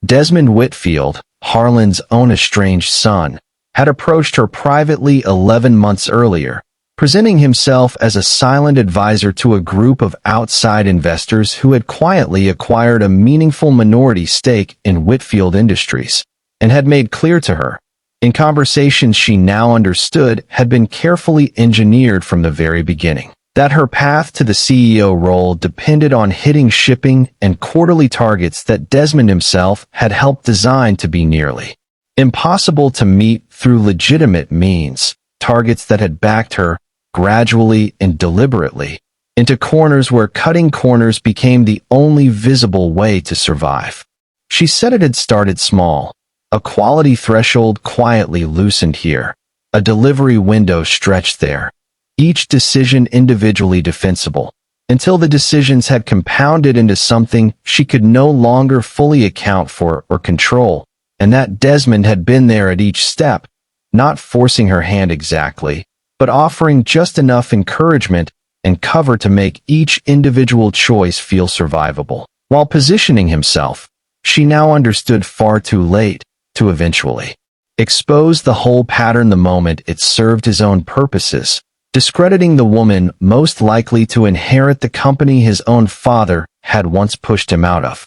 Desmond Whitfield, Harlan's own estranged son, had approached her privately 11 months earlier, presenting himself as a silent advisor to a group of outside investors who had quietly acquired a meaningful minority stake in Whitfield Industries, and had made clear to her, in conversations she now understood had been carefully engineered from the very beginning, that her path to the CEO role depended on hitting shipping and quarterly targets that Desmond himself had helped design to be nearly impossible to meet through legitimate means, targets that had backed her, gradually and deliberately, into corners where cutting corners became the only visible way to survive. She said it had started small, a quality threshold quietly loosened here, a delivery window stretched there, each decision individually defensible, until the decisions had compounded into something she could no longer fully account for or control, and that Desmond had been there at each step, not forcing her hand exactly, but offering just enough encouragement and cover to make each individual choice feel survivable. While positioning himself, she now understood far too late to eventually expose the whole pattern the moment it served his own purposes, discrediting the woman most likely to inherit the company his own father had once pushed him out of.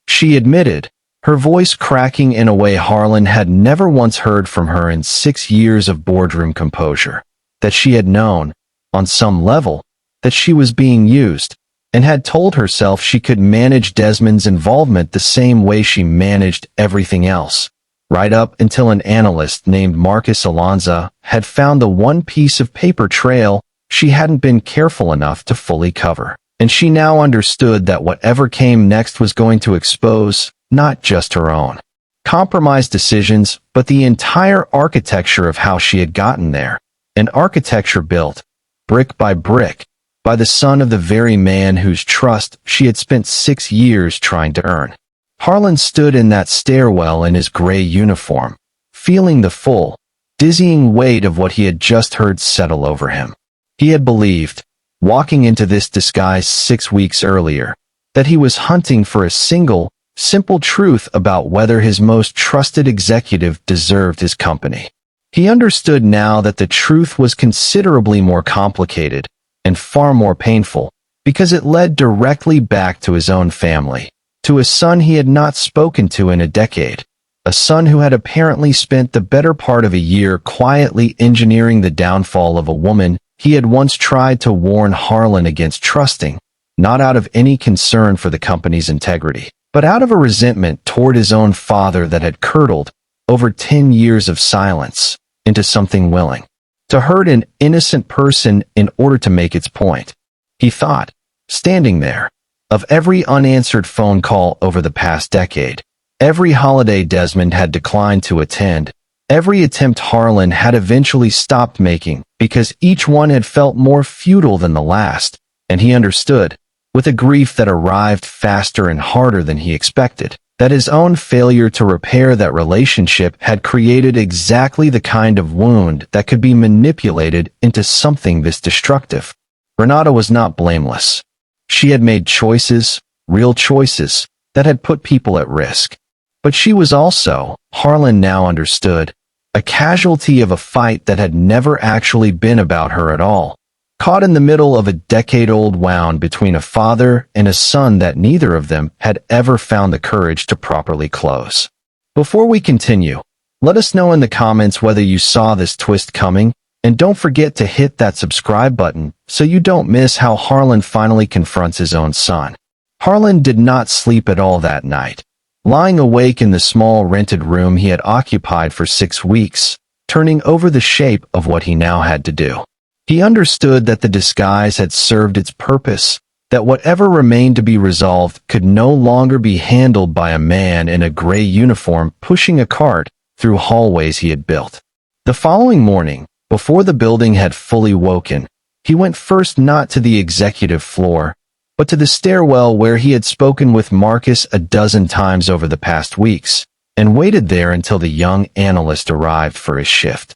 She admitted, her voice cracking in a way Harlan had never once heard from her in 6 years of boardroom composure, that she had known, on some level, that she was being used, and had told herself she could manage Desmond's involvement the same way she managed everything else, right up until an analyst named Marcus Alonza had found the one piece of paper trail she hadn't been careful enough to fully cover. And she now understood that whatever came next was going to expose not just her own compromised decisions, but the entire architecture of how she had gotten there, an architecture built, brick by brick, by the son of the very man whose trust she had spent 6 years trying to earn. Harlan stood in that stairwell in his gray uniform, feeling the full, dizzying weight of what he had just heard settle over him. He had believed, walking into this disguise 6 weeks earlier, that he was hunting for a single, simple truth about whether his most trusted executive deserved his company. He understood now that the truth was considerably more complicated and far more painful, because it led directly back to his own family, to a son he had not spoken to in a decade, a son who had apparently spent the better part of a year quietly engineering the downfall of a woman he had once tried to warn Harlan against trusting, not out of any concern for the company's integrity, but out of a resentment toward his own father that had curdled, over 10 years of silence, into something willing to hurt an innocent person in order to make its point. He thought, standing there, of every unanswered phone call over the past decade, every holiday Desmond had declined to attend, every attempt Harlan had eventually stopped making because each one had felt more futile than the last, and he understood, with a grief that arrived faster and harder than he expected, that his own failure to repair that relationship had created exactly the kind of wound that could be manipulated into something this destructive. Renata was not blameless. She had made choices, real choices, that had put people at risk. But she was also, Harlan now understood, a casualty of a fight that had never actually been about her at all, caught in the middle of a decade-old wound between a father and a son that neither of them had ever found the courage to properly close. Before we continue, let us know in the comments whether you saw this twist coming, and don't forget to hit that subscribe button so you don't miss how Harlan finally confronts his own son. Harlan did not sleep at all that night. Lying awake in the small rented room he had occupied for 6 weeks, turning over the shape of what he now had to do. He understood that the disguise had served its purpose, that whatever remained to be resolved could no longer be handled by a man in a gray uniform pushing a cart through hallways he had built. The following morning, before the building had fully woken, he went first not to the executive floor, but to the stairwell where he had spoken with Marcus a dozen times over the past weeks, and waited there until the young analyst arrived for his shift.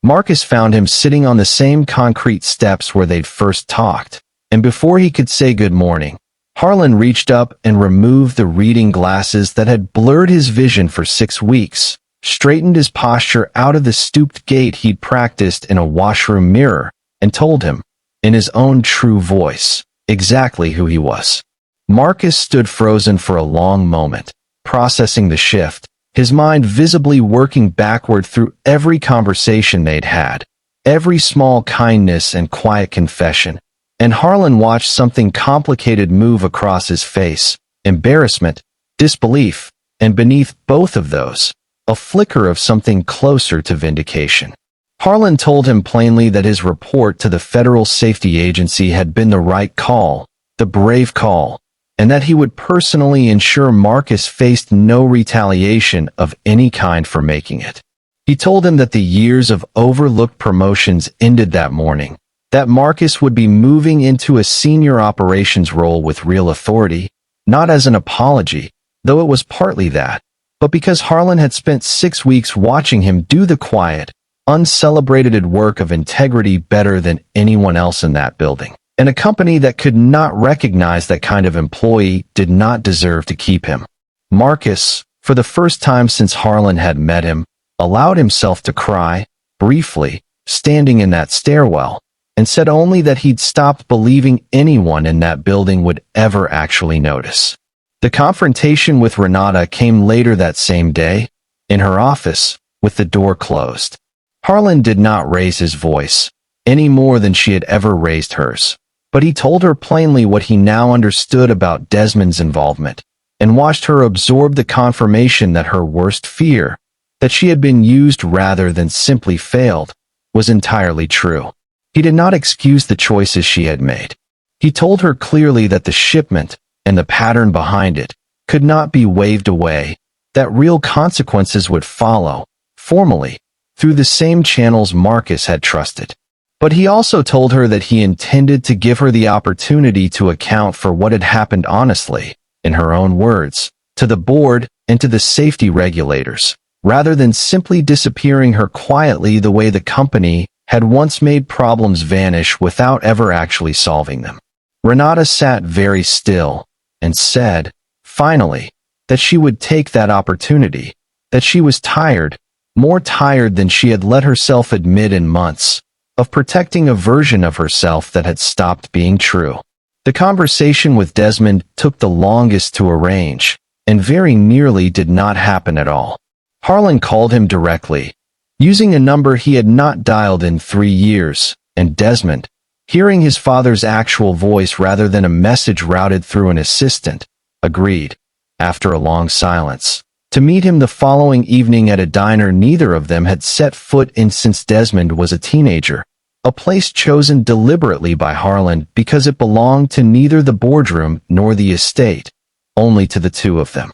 Marcus found him sitting on the same concrete steps where they'd first talked, and before he could say good morning, Harlan reached up and removed the reading glasses that had blurred his vision for 6 weeks, straightened his posture out of the stooped gait he'd practiced in a washroom mirror, and told him, in his own true voice, exactly who he was. Marcus stood frozen for a long moment, processing the shift, his mind visibly working backward through every conversation they'd had, every small kindness and quiet confession, and Harlan watched something complicated move across his face, embarrassment, disbelief, and beneath both of those, a flicker of something closer to vindication. Harlan told him plainly that his report to the Federal Safety Agency had been the right call, the brave call, and that he would personally ensure Marcus faced no retaliation of any kind for making it. He told him that the years of overlooked promotions ended that morning, that Marcus would be moving into a senior operations role with real authority, not as an apology, though it was partly that, but because Harlan had spent 6 weeks watching him do the quiet, uncelebrated work of integrity better than anyone else in that building. And a company that could not recognize that kind of employee did not deserve to keep him. Marcus, for the first time since Harlan had met him, allowed himself to cry, briefly, standing in that stairwell, and said only that he'd stopped believing anyone in that building would ever actually notice. The confrontation with Renata came later that same day, in her office, with the door closed. Harlan did not raise his voice, any more than she had ever raised hers, but he told her plainly what he now understood about Desmond's involvement, and watched her absorb the confirmation that her worst fear, that she had been used rather than simply failed, was entirely true. He did not excuse the choices she had made. He told her clearly that the shipment, and the pattern behind it, could not be waved away, that real consequences would follow, formally, through the same channels Marcus had trusted. But he also told her that he intended to give her the opportunity to account for what had happened honestly, in her own words, to the board and to the safety regulators, rather than simply disappearing her quietly the way the company had once made problems vanish without ever actually solving them. Renata sat very still and said, finally, that she would take that opportunity, that she was tired, more tired than she had let herself admit in months, of protecting a version of herself that had stopped being true. The conversation with Desmond took the longest to arrange, and very nearly did not happen at all. Harlan called him directly, using a number he had not dialed in 3 years, and Desmond, hearing his father's actual voice rather than a message routed through an assistant, agreed, after a long silence, to meet him the following evening at a diner neither of them had set foot in since Desmond was a teenager, a place chosen deliberately by Harlan because it belonged to neither the boardroom nor the estate, only to the two of them.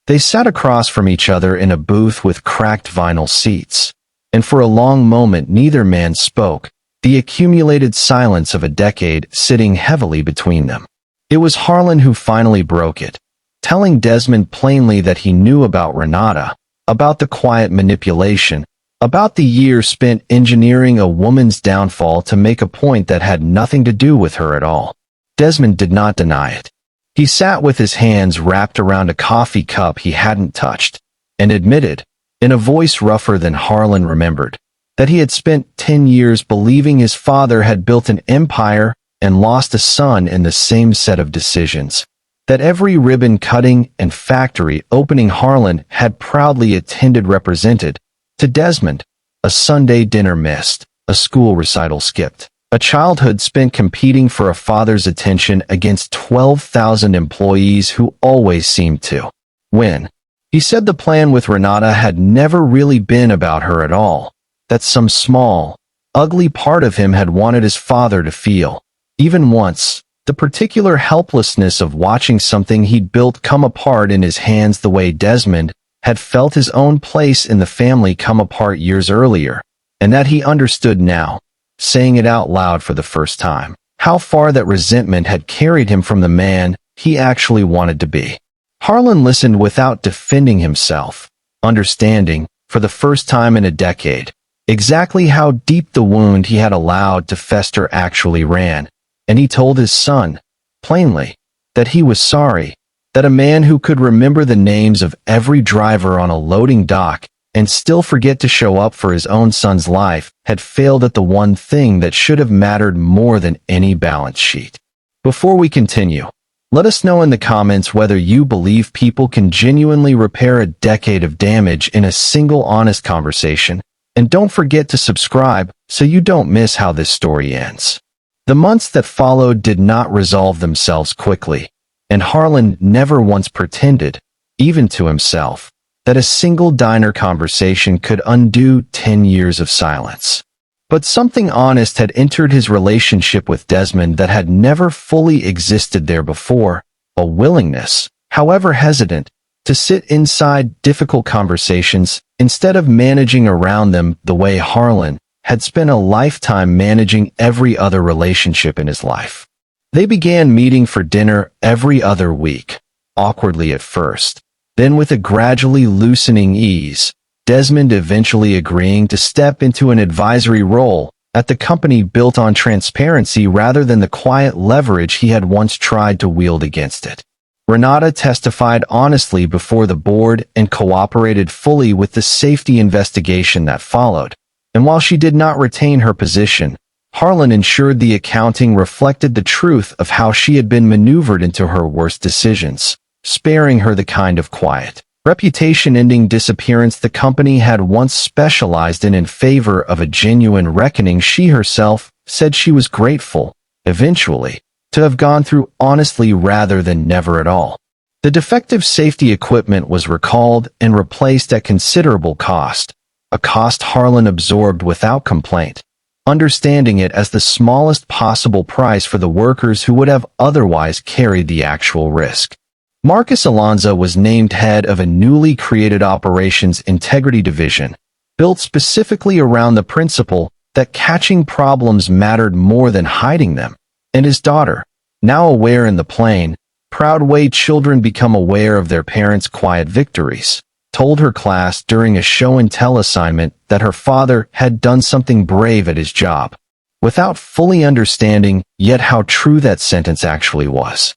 They sat across from each other in a booth with cracked vinyl seats, and for a long moment neither man spoke, the accumulated silence of a decade sitting heavily between them. It was Harlan who finally broke it, telling Desmond plainly that he knew about Renata, about the quiet manipulation, about the years spent engineering a woman's downfall to make a point that had nothing to do with her at all. Desmond did not deny it. He sat with his hands wrapped around a coffee cup he hadn't touched, and admitted, in a voice rougher than Harlan remembered, that he had spent 10 years believing his father had built an empire and lost a son in the same set of decisions, that every ribbon cutting and factory opening Harlan had proudly attended represented, to Desmond, a Sunday dinner missed, a school recital skipped, a childhood spent competing for a father's attention against 12,000 employees who always seemed to win. He said the plan with Renata had never really been about her at all, that some small, ugly part of him had wanted his father to feel, even once, the particular helplessness of watching something he'd built come apart in his hands the way Desmond had felt his own place in the family come apart years earlier, and that he understood now, saying it out loud for the first time, how far that resentment had carried him from the man he actually wanted to be. Harlan listened without defending himself, understanding, for the first time in a decade, exactly how deep the wound he had allowed to fester actually ran, and he told his son, plainly, that he was sorry, that a man who could remember the names of every driver on a loading dock and still forget to show up for his own son's life had failed at the one thing that should have mattered more than any balance sheet. Before we continue, let us know in the comments whether you believe people can genuinely repair a decade of damage in a single honest conversation, and don't forget to subscribe so you don't miss how this story ends. The months that followed did not resolve themselves quickly, and Harlan never once pretended, even to himself, that a single diner conversation could undo 10 years of silence. But something honest had entered his relationship with Desmond that had never fully existed there before, a willingness, however hesitant, to sit inside difficult conversations instead of managing around them the way Harlan had spent a lifetime managing every other relationship in his life. They began meeting for dinner every other week, awkwardly at first, then with a gradually loosening ease, Desmond eventually agreeing to step into an advisory role at the company built on transparency rather than the quiet leverage he had once tried to wield against it. Renata testified honestly before the board and cooperated fully with the safety investigation that followed, and while she did not retain her position, Harlan ensured the accounting reflected the truth of how she had been maneuvered into her worst decisions, sparing her the kind of quiet, reputation-ending disappearance the company had once specialized in favor of a genuine reckoning she herself said she was grateful, eventually, to have gone through honestly rather than never at all. The defective safety equipment was recalled and replaced at considerable cost, a cost Harlan absorbed without complaint, understanding it as the smallest possible price for the workers who would have otherwise carried the actual risk. Marcus Alonso was named head of a newly created Operations Integrity Division, built specifically around the principle that catching problems mattered more than hiding them, and his daughter, now aware in the plain, proud way children become aware of their parents' quiet victories, told her class during a show-and-tell assignment that her father had done something brave at his job, without fully understanding yet how true that sentence actually was.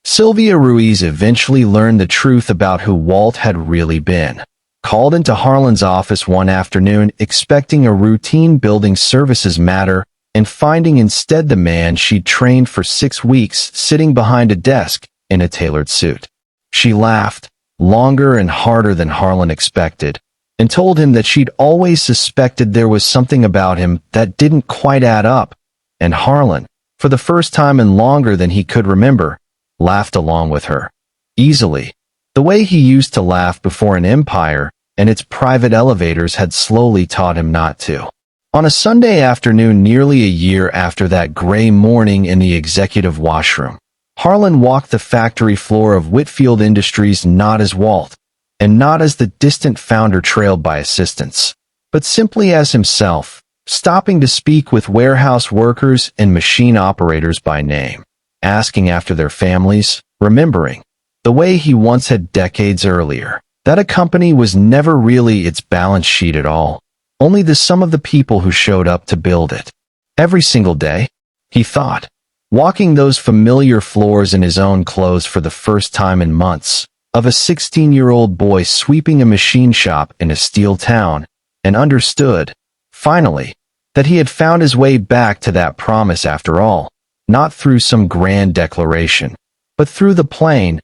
Sylvia Ruiz eventually learned the truth about who Walt had really been, called into Harlan's office one afternoon expecting a routine building services matter and finding instead the man she'd trained for 6 weeks sitting behind a desk in a tailored suit. She laughed, longer and harder than Harlan expected, and told him that she'd always suspected there was something about him that didn't quite add up, and Harlan, for the first time in longer than he could remember, laughed along with her. Easily, the The way he used to laugh before an empire and its private elevators had slowly taught him not to. On a Sunday afternoon nearly a year after that gray morning in the executive washroom, Harlan walked the factory floor of Whitfield Industries not as Walt, and not as the distant founder trailed by assistants, but simply as himself, stopping to speak with warehouse workers and machine operators by name, asking after their families, remembering, the way he once had decades earlier, that a company was never really its balance sheet at all, only the sum of the people who showed up to build it. Every single day, he thought, walking those familiar floors in his own clothes for the first time in months, of a 16-year-old boy sweeping a machine shop in a steel town, and understood, finally, that he had found his way back to that promise after all, not through some grand declaration, but through the plain,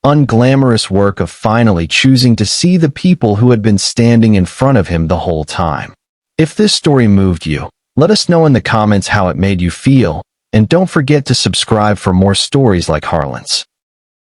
unglamorous work of finally choosing to see the people who had been standing in front of him the whole time. If this story moved you, let us know in the comments how it made you feel, and don't forget to subscribe for more stories like Harlan's.